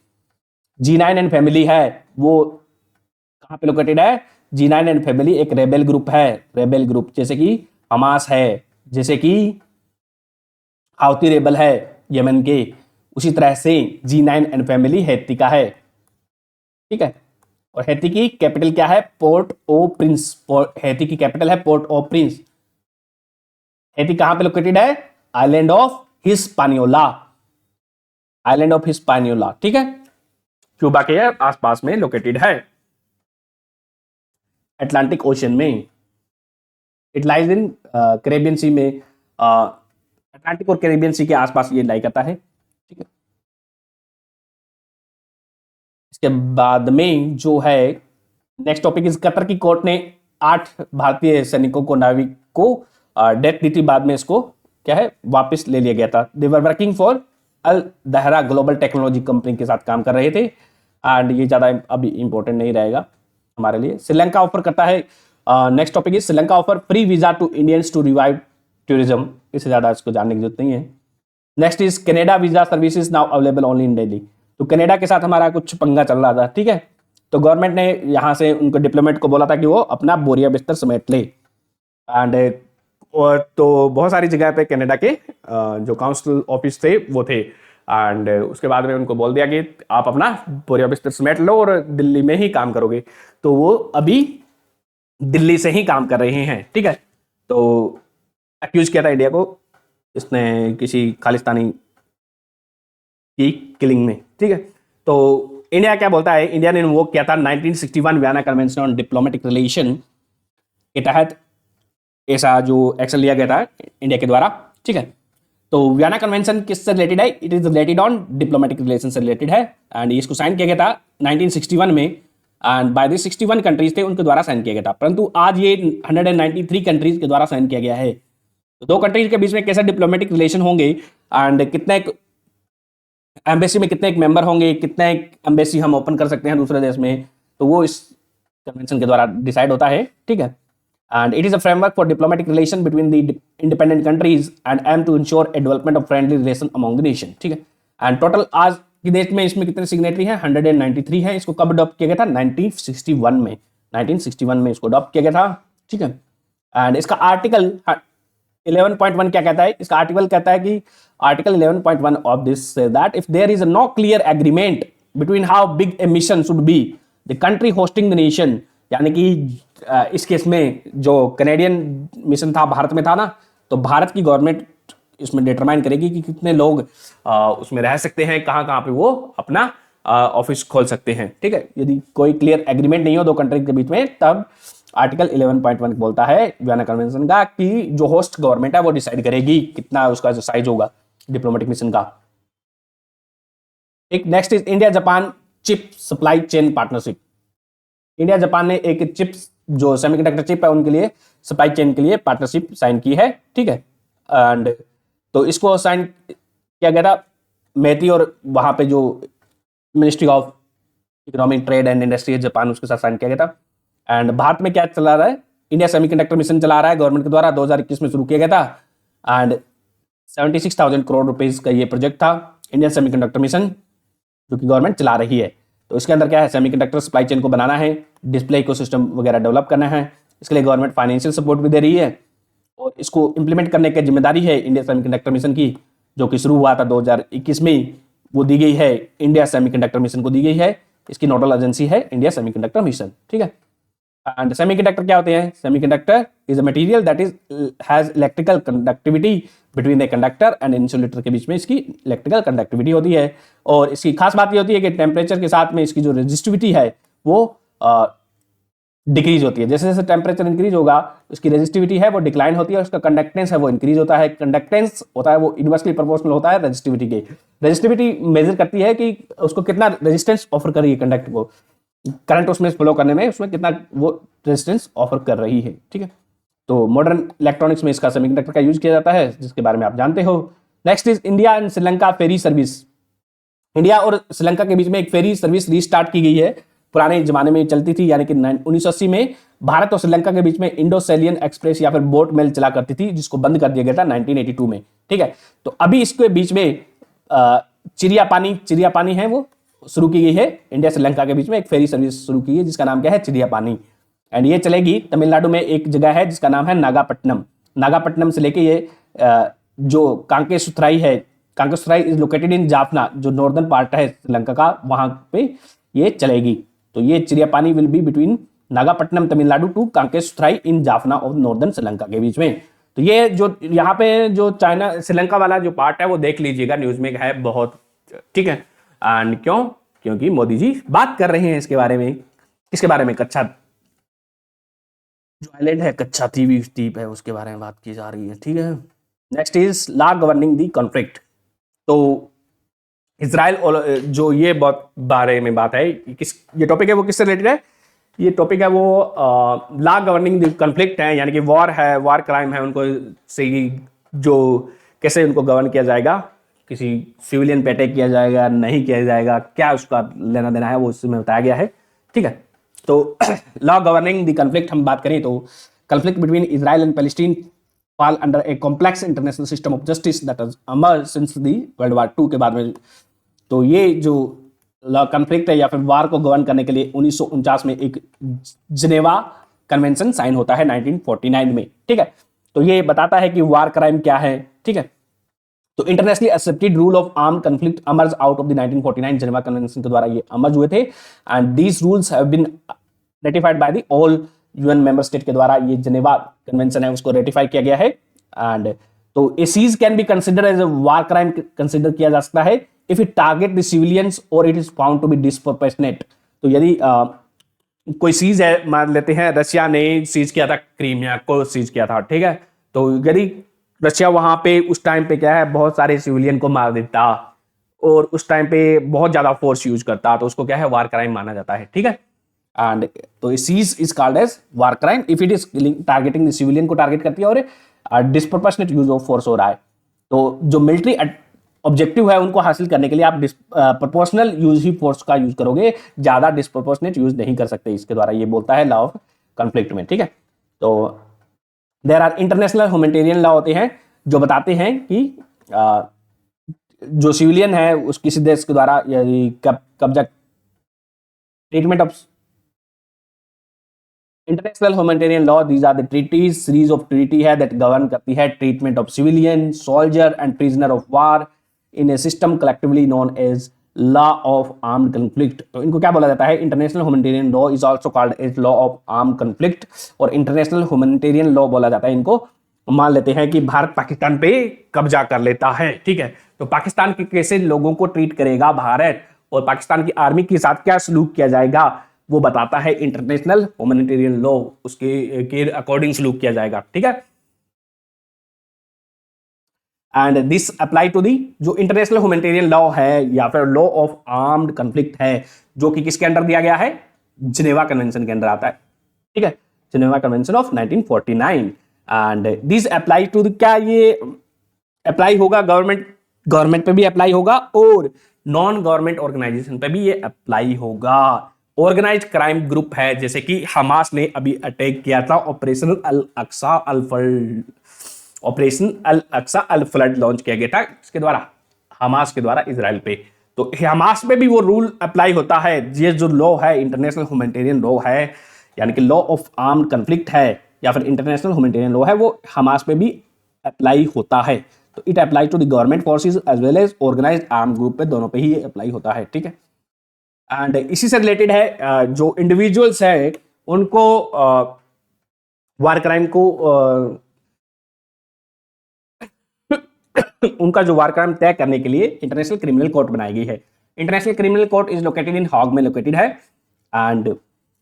G9 एंड फैमिली है, वो कहां पे लोकेटेड है, G9 एंड फैमिली एक रेबेल ग्रुप है, रेबेल ग्रुप जैसे कि हमास है, जैसे कि हाउती रेबल है यमन के, उसी तरह से G9 एंड फैमिली हेती का है, ठीक है। और हेती की कैपिटल क्या है, पोर्ट ओ प्रिंस, हेती की कैपिटल है पोर्ट ओ प्रिंस। हेती कहां पे लोकेटेड है, island of Hispaniola, island of Hispaniola, ठीक है, क्यूबा के आसपास में लोकेटेड है, अटलांटिक ओशन में। It lies in Caribbean sea में, अटलांटिक और कैरेबियन सी के आसपास ये लाई करता है, ठीक है। इसके बाद में जो है नेक्स्ट टॉपिक इज कतर की कोर्ट ने 8 भारतीय सैनिकों को, नाविक को डेथ दी थी, बाद में इसको क्या है वापस ले लिया गया था। They were working for Al Dahra global technology company के साथ काम कर रहे थे, एंड ये ज्यादा अभी इंपॉर्टेंट नहीं रहेगा हमारे लिए। श्रीलंका ऑफर करता है, next topic is Sri Lanka offer free visa to Indians to revive tourism, इससे ज्यादा इसको जानने की जरूरत नहीं है। Next is Canada visa services now available only in Delhi. तो कनाडा के साथ हमारा कुछ पंगा चल रहा था, ठीक है। तो गवर्नमेंट ने यहाँ से उनको डिप्लोमेट को बोला था कि वो अपना बोरिया बिस्तर समेट ले, एंड और तो बहुत सारी जगह पे कनाडा के जो काउंसिल ऑफिस थे वो थे, एंड उसके बाद में उनको बोल दिया कि आप अपना बोरिया बिस्तर समेट लो और दिल्ली में ही काम करोगे। तो वो अभी दिल्ली से ही काम कर रहे हैं, ठीक है। तो एक्यूज किया था इंडिया को इसने किसी खालिस्तानी की किलिंग में, ठीक है। तो इंडिया क्या बोलता है, इंडिया ने इन्वोक किया था 1961 Vienna convention on diplomatic relation के तहत ऐसा जो एक्शन लिया गया था इंडिया के द्वारा, ठीक है। तो वियना कन्वेंशन किससे रिलेटेड है, it is related on diplomatic relation से रिलेटेड है, एंड इसको साइन किया गया था 1961 में, एंड बाय द 61 कंट्रीज थे उनके द्वारा साइन किया गया था, परंतु आज ये 193 कंट्रीज के द्वारा साइन किया गया है। तो 2 कंट्रीज के बीच में कैसे डिप्लोमेटिक रिलेशन होंगे, एंड कितने एम्बेसी में कितने एक मेंबर होंगे, कितने एक एम्बेसी हम ओपन कर सकते हैं दूसरे देश में, तो वो इस कन्वेंशन के द्वारा डिसाइड होता है, ठीक है। And it is a framework for diplomatic relation between the independent countries and aim to ensure a development of friendly relation among the nation, ठीक है। एंड टोटल आज की डेट में इसमें कितने सिग्नेटरी हैं, 193 हैं। इसको कब अडॉप्ट किया गया था, 1961 में, 1961 में इसको अडॉप्ट किया गया था, ठीक है। एंड इसका आर्टिकल 11.1 क्या कहता है, इसका आर्टिकल कहता है कि article 11.1 of this that if there is no clear agreement between how big a mission should be the country hosting the nation, यानी कि इस केस में जो कनेडियन मिशन था भारत में था ना, तो भारत की गवर्नमेंट इसमें डिटरमाइन करेगी कि कितने लोग उसमें रह सकते हैं, कहाँ कहाँ पे वो अपना ऑफिस खोल सकते हैं, ठीक है। यदि कोई क्लियर एग्रीमेंट नहीं हो 2 कंट्री के बीच में, तब आर्टिकल 11.1 बोलता है वियना कन्वेंशन का कि जो होस्ट गवर्नमेंट है वो डिसाइड करेगी कितना उसका जो साइज होगा डिप्लोमेटिक मिशन का। एक next is India Japan chip supply chain partnership. India Japan ने एक चिप्स जो सेमीकंडक्टर चिप है उनके लिए सप्लाई चेन के लिए पार्टनरशिप साइन की है, ठीक है। एंड तो इसको साइन किया गया था मेती और वहां पे जो ministry of economic trade and industry है जापान, उसके साथ साइन किया गया था। एंड भारत में क्या चला रहा है, इंडिया सेमीकंडक्टर मिशन चला रहा है गवर्नमेंट के द्वारा, 2021 में शुरू किया गया था, एंड 76,000 करोड़ रुपीस का ये प्रोजेक्ट था इंडियन सेमीकंडक्टर मिशन जो कि गवर्नमेंट चला रही है। तो इसके अंदर क्या है, सेमीकंडक्टर सप्लाई चेन को बनाना है, डिस्प्ले इकोसिस्टम वगैरह डेवलप करना है, इसके लिए गवर्नमेंट फाइनेंशियल सपोर्ट भी दे रही है, और इसको इंप्लीमेंट करने की जिम्मेदारी है इंडिया सेमीकंडक्टर मिशन की, जो कि शुरू हुआ था 2021 में, वो दी गई है इंडिया सेमीकंडक्टर मिशन को दी गई है। इसकी नोडल एजेंसी है इंडिया सेमीकंडक्टर मिशन, ठीक है। एंड सेमीकंडक्टर क्या होते हैं, semiconductor is a material that is has electrical conductivity between the conductor and insulator, के बीच में इसकी इलेक्ट्रिकल कंडक्टिविटी होती है। और इसकी खास बात ये होती है कि टेम्परेचर के साथ में इसकी जो रेजिस्टिविटी है वो डिक्रीज होती है। जैसे जैसे टेम्परेचर इंक्रीज होगा इसकी रेजिस्टिविटी है वो डिक्लाइन होती है, और उसका कंडक्टेंस है वो इंक्रीज होता है। कंडक्टेंस होता है वो इनवर्सली प्रोपोर्शनल होता है रेजिस्टिविटी के। रेजिस्टिविटी मेजर करती है कि उसको कितना रेजिस्टेंस ऑफर करेगी कंडक्टर को, करंट उसमें फ्लो करने में उसमें कितना वो रेजिस्टेंस ऑफर कर रही है, ठीक है। तो मॉडर्न इलेक्ट्रॉनिक्स में इसका सेमीकंडक्टर का यूज किया जाता है, जिसके बारे में आप जानते हो। Next is India and Sri Lanka ferry service. India और श्रीलंका के बीच में एक फेरी सर्विस रीस्टार्ट की गई है। पुराने जमाने में चलती थी, यानी कि 1980 में भारत और श्रीलंका के बीच में इंडोसैलियन एक्सप्रेस या फिर बोट मेल चला करती थी, जिसको बंद कर दिया गया था 1982 में, ठीक है। तो अभी इसके बीच में चिड़िया पानी है वो शुरू की गई है। इंडिया श्रीलंका के बीच में एक फेरी सर्विस शुरू की है, जिसका नाम क्या है, चिड़िया पानी। एंड ये चलेगी तमिलनाडु में एक जगह है जिसका नाम है नागापट्टनम। नागापट्टनम से लेके ये जो कांकेसुथराई है, कांकेसुथराई इज लोकेटेड इन जाफना, जो नॉर्दर्न पार्ट है श्रीलंका का, वहां पे ये चलेगी। तो ये Cheriyapani will be between Nagapattinam Tamil Nadu to Kankesanthurai in Jaffna of northern Sri Lanka के बीच में। तो ये जो यहाँ पे जो चाइना श्रीलंका वाला जो पार्ट है वो देख लीजिएगा, न्यूज में है बहुत, ठीक है। एंड क्यों? क्योंकि मोदी जी बात कर रहे हैं इसके बारे में। किसके बारे में? कच्छा जो आइलैंड है, कच्छा द्वीप है, उसके बारे में बात की जा रही है, ठीक है। Next is law governing the conflict. तो इसराइल और जो ये बहुत बारे में बात है, ये टॉपिक है वो किससे रिलेटेड है? ये टॉपिक है वो लॉ गवर्निंग दी कॉन्फ्लिक्ट है, यानी कि वॉर है, वॉर क्राइम है, उनको से जो कैसे उनको गवर्न किया जाएगा, किसी सिविलियन पे अटैक किया जाएगा, नहीं किया जाएगा, क्या उसका लेना देना है, वो उसमें बताया गया है, ठीक है। तो लॉ गवर्निंग द कॉन्फ्लिक्ट हम बात करें तो conflict between Israel and Palestine fall under a complex international system of justice that has emerged since the World War II के बाद में। तो ये जो लॉ कॉन्फ्लिक्ट है या फिर वार को गवर्न करने के लिए 1949 में एक जिनेवा कन्वेंशन साइन होता है 1949 में, ठीक है। तो ये बताता है कि वार क्राइम क्या है, ठीक है। तो internationally accepted rule of arm conflict emerge out of the 1949 Geneva convention के द्वारा ये अमर्ज हुए थे। And these rules have been ratified by the all UN member state के द्वारा ये जिनेवा कन्वेंशन है उसको रेटिफाई किया गया है। एंड तो a siege can be consider as a war crime consider किया जा सकता है if it target the civilians और it is found to be disproportionate. तो यदि कोई सीज है, मान लेते हैं रशिया ने सीज किया था क्रीमिया को, सीज किया था, ठीक है। तो यदि रशिया वहां पे उस टाइम पे क्या है बहुत सारे सिविलियन को मार देता और उस टाइम पे बहुत ज्यादा फोर्स यूज करता, तो उसको क्या है वार क्राइम माना जाता है, ठीक है। एंड तो siege is called as war crime if it is targeting the civilian को टारगेट करती है और डिस्प्रोपोर्शनेट यूज ऑफ फोर्स हो रहा है। तो जो मिलिट्री ऑब्जेक्टिव है उनको हासिल करने के लिए आप प्रोपोर्शनल यूज ही फोर्स का यूज करोगे, ज्यादा डिस्प्रोपोर्शनेट यूज नहीं कर सकते, इसके द्वारा ये बोलता है लॉ ऑफ कॉन्फ्लिक्ट में, ठीक है। तो there are international humanitarian law होते हैं जो बताते हैं कि जो सिविलियन है उस किसी देश के द्वारा कब्जा treatment of international humanitarian law, these are the treaties, series of treaty है दैट गवर्न करती है treatment of civilian, soldier and prisoner of war in a system collectively known as law of armed conflict. तो इनको क्या बोला जाता है? International humanitarian law is also called as law of armed conflict, और इंटरनेशनल ह्यूमैनिटेरियन लॉ बोला जाता है इनको। मान लेते हैं कि भारत पाकिस्तान पे कब्जा कर लेता है, ठीक है। तो पाकिस्तान के कैसे लोगों को ट्रीट करेगा भारत, और पाकिस्तान की आर्मी के साथ क्या सलूक किया जाएगा, वो बताता है इंटरनेशनल ह्यूमैनिटेरियन लॉ, उसके के अकॉर्डिंग सलूक किया जाएगा, ठीक है। And this apply to the जो इंटरनेशनल ह्यूमैनिटेरियन लॉ है या फिर लॉ ऑफ आर्म्ड कॉन्फ्लिक्ट है, जो कि किसके अंडर दिया गया है? जिनेवा कन्वेंशन के अंदर आता है, ठीक है, Geneva convention of 1949। And this apply to क्या ये अप्लाई होगा गवर्नमेंट पे भी अप्लाई होगा और नॉन गवर्नमेंट ऑर्गेनाइजेशन पे भी ये अप्लाई होगा। ऑर्गेनाइज्ड क्राइम ग्रुप है, जैसे कि हमास ने अभी अटैक किया था, ऑपरेशन अल अक्सा फ्लड लॉन्च किया गया था इसके द्वारा, हमास के द्वारा इजराइल पे। तो हमास पे भी वो रूल अप्लाई होता है। ये जो लॉ है इंटरनेशनल ह्यूमैनिटेरियन लॉ है, यानी कि लॉ ऑफ आर्म्ड कॉन्फ्लिक्ट है या फिर इंटरनेशनल ह्यूमैनिटेरियन लॉ है, वो हमास पे भी अप्लाई होता है। तो it apply to the government forces as well as organised arm group पे, दोनों पे ही अप्लाई होता है, ठीक है। एंड इसी से रिलेटेड है जो इंडिविजुअल्स है उनको वार क्राइम को उनका जो वार क्राइम तय करने के लिए इंटरनेशनल क्रिमिनल कोर्ट बनाई गई है। International criminal court is located इन हाग में लोकेटेड है, एंड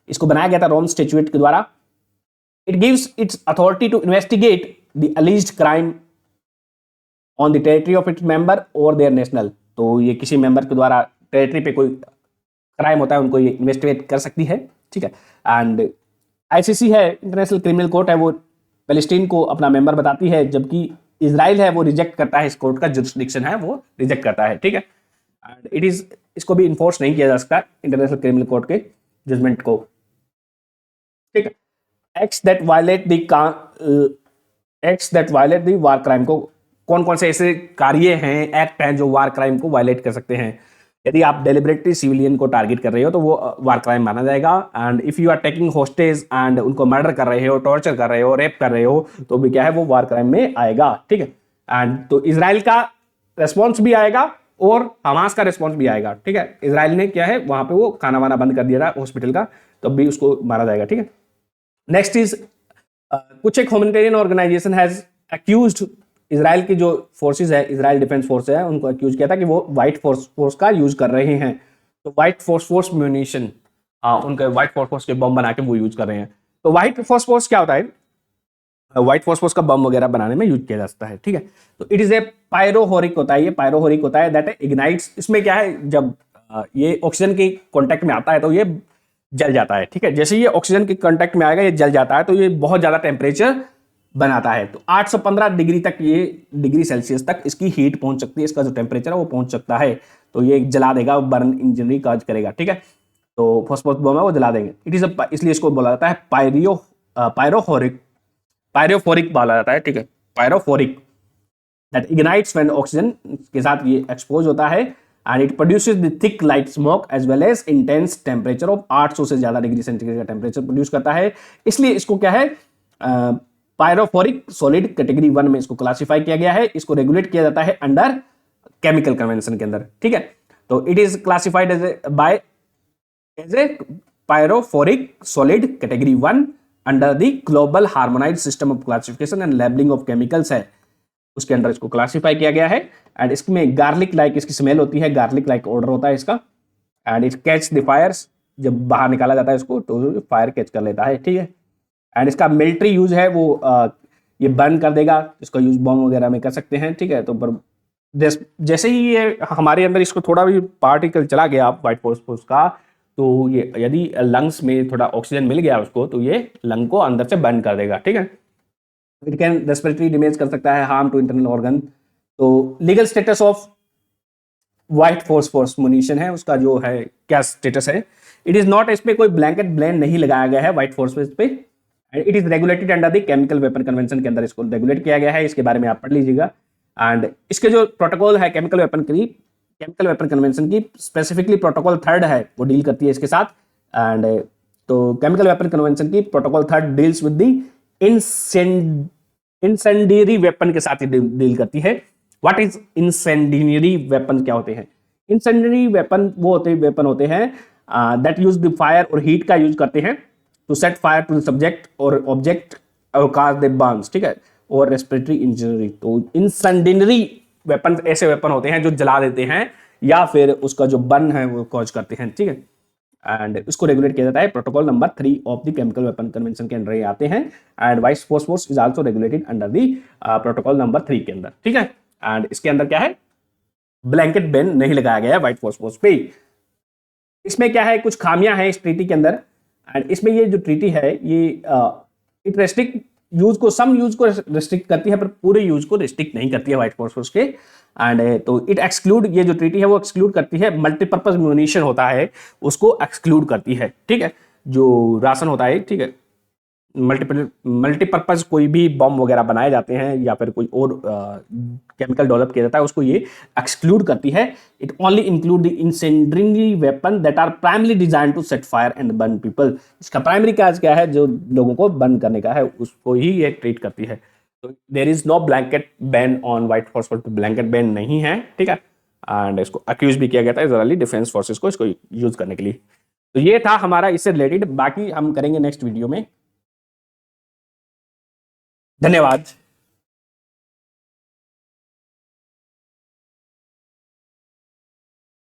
इसको बनाया गया था रोम स्टैट्यूट के द्वारा। It gives its authority to investigate the alleged crime on the territory of its member और देयर नेशनल। तो ये किसी मेंबर के द्वारा टेरिटरी पे कोई क्राइम होता है उनको ये इन्वेस्टिगेट कर सकती है, ठीक है। एंड आईसीसी है, इंटरनेशनल क्रिमिनल कोर्ट है, वो पैलेस्टीन को अपना मेंबर बताती है, जबकि इजराइल है वो रिजेक्ट करता है, इस कोर्ट का जुरिस्डिक्शन है वो रिजेक्ट करता है, ठीक है। एंड इट इज, इसको भी इन्फोर्स नहीं किया जा सकता इंटरनेशनल क्रिमिनल कोर्ट के जजमेंट को, ठीक है। Acts that violate the war crime को, कौन कौन से ऐसे कार्य हैं, एक्ट हैं जो वार क्राइम को वायलेट कर सकते हैं। यदि आप डेलिबरेटली सिविलियन को टारगेट कर रहे हो तो वो वार क्राइम माना जाएगा। And if you are taking hostage and उनको मर्डर कर रहे हो, टॉर्चर कर रहे हो, रेप कर रहे हो, तो भी क्या है वो वार क्राइम में आएगा, ठीक है। एंड तो इजराइल का रेस्पॉन्स भी आएगा और हमास का रेस्पॉन्स भी आएगा, ठीक है। इजराइल ने क्या है वहां पे वो खाना वाना बंद कर दिया था हॉस्पिटल का, तब भी उसको मारा जाएगा, ठीक है। नेक्स्ट इज कुछ एक humanitarian organisation has accused Israel की जो फोर्सेस है, इजराइल डिफेंस फोर्स है, उनको अक्यूज किया था कि वो व्हाइट फोर्स का यूज कर रहे हैं। तो व्हाइट फोर्स म्यूनिशन, उनके व्हाइट फोर्स के बम बना के वो यूज कर रहे हैं। तो व्हाइट फोर्स क्या होता है, व्हाइट फोर्स का बम वगैरह बनाने में यूज किया जा सकता है, ठीक है। तो इट इज ए पायरोहोरिक होता है, ये पायरोहोरिक होता है दैट इग्नाइट्स। इसमें क्या है, जब ये ऑक्सीजन के कांटेक्ट में आता है तो ये जल जाता है, ठीक है। जैसे ये ऑक्सीजन के कांटेक्ट में आएगा ये जल जाता है, तो ये बहुत ज्यादा टेम्परेचर बनाता है। तो 815 डिग्री तक, ये डिग्री सेल्सियस तक इसकी हीट पहुंच सकती है, इसका जो टेम्परेचर है वो पहुंच सकता है। तो ये जला देगा, बर्न इंजरी काज करेगा, ठीक है। तो फॉस्फोरस बम है वो जला देंगे। इट इज, इसलिए इसको बोला जाता है पायरोफोरिक बोला जाता है, ठीक है। Pyrophoric that ignites when oxygen के साथ ये एक्सपोज होता है and it produces the thick light smoke as well as intense temperature of 800 से ज्यादा डिग्री सेंटीग्रेड का टेम्परेचर प्रोड्यूस करता है। इसलिए इसको क्या है, पायरोफोरिक सॉलिड कैटेगरी 1 में इसको क्लासिफाई किया गया है। इसको रेगुलेट किया जाता है अंडर केमिकल कन्वेंशन के अंदर, ठीक है। तो it is classified as a pyrophoric solid category 1 under the global harmonised system of classification and labelling of chemicals है, उसके अंदर इसको क्लासिफाई किया गया है। एंड इसमें गार्लिक लाइक इसकी स्मेल होती है, गार्लिक लाइक ऑर्डर होता है इसका। And it catch the Fyers, जब बाहर निकाला जाता है इसको तो फायर कैच कर लेता है, ठीक है। एंड इसका मिलिट्री यूज है वो ये बर्न कर देगा, इसका यूज बॉम्ब वगैरह में कर सकते हैं, ठीक है। तो पर जैसे ही ये हमारे अंदर इसको थोड़ा भी पार्टिकल चला गया व्हाइट फोर्स का, तो ये यदि लंग्स में थोड़ा ऑक्सीजन मिल गया उसको, तो ये लंग को अंदर से बर्न कर देगा, ठीक है। इट कैन रेस्पिरेटरी डैमेज कर सकता है, हार्म टू इंटरनल ऑर्गन। तो legal status of white force munition है, उसका जो है क्या स्टेटस है, इट इज नॉट, इसमें कोई ब्लैंकेट बैन नहीं लगाया गया है व्हाइट फोर्स पे। And it is regulated under the chemical weapon convention के अंदर इसको रेगुलेट किया गया है, इसके बारे में आप पढ़ लीजिएगा। एंड इसके जो प्रोटोकॉल है केमिकल वेपन कन्वेंशन की, स्पेसिफिकली प्रोटोकॉल 3 है वो डील करती है इसके साथ। एंड तो केमिकल वेपन कन्वेंशन की protocol 3 deals with the incendiary weapon के साथ ही डील करती है। व्हाट इज इंसेंडियरी वेपन, क्या होते हैं इंसेंडियरी वेपन? वो वेपन होते हैं दैट यूज द फायर और हीट का यूज करते हैं to set fire to the subject और ऑब्जेक्ट और काज द बर्न्स, ठीक है, और रेस्पिरेटरी इंजरी। तो इंसेंडियरी वेपन ऐसे वेपन होते हैं जो जला देते हैं या फिर उसका जो बर्न है वो कॉज करते हैं, ठीक है। एंड इसको रेगुलेट किया जाता है protocol number 3 of the chemical weapon convention के अंदर आते हैं। And white force is also regulated under the protocol number 3 के अंदर, ठीक है। एंड इसके अंदर क्या है, ब्लैंकेट बैन नहीं लगाया गया है व्हाइट फोर्स पे। इसमें क्या है, कुछ खामियां हैं इस ट्रीटी के अंदर। एंड इसमें ये जो ट्रीटी है ये इट रेस्ट्रिक्ट यूज को, सम यूज को रेस्ट्रिक्ट करती है पर पूरे यूज को रेस्ट्रिक्ट नहीं करती है व्हाइट फोर्स के। एंड तो इट एक्सक्लूड, ये जो ट्रीटी है वो एक्सक्लूड करती है मल्टीपर्पज म्यूनिशन होता है उसको एक्सक्लूड करती है, ठीक है। जो राशन होता है, ठीक है, मल्टीपर्पज कोई भी बम वगैरह बनाए जाते हैं या फिर कोई और केमिकल डेवलप किया जाता है उसको ये एक्सक्लूड करती है। It only include the incendiary weapon that are primary design to set fire and burn people. इसका प्राइमरी काज क्या है, जो लोगों को बर्न करने का है, उसको ही ये ट्रीट करती है। तो there is no blanket ban on white force, blanket ban नहीं है, ठीक है। एंड इसको अक्यूज भी किया गया था इजरायली डिफेंस फोर्सेस को इसको यूज करने के लिए। तो ये था हमारा इससे रिलेटेड, बाकी हम करेंगे नेक्स्ट वीडियो में। धन्यवाद।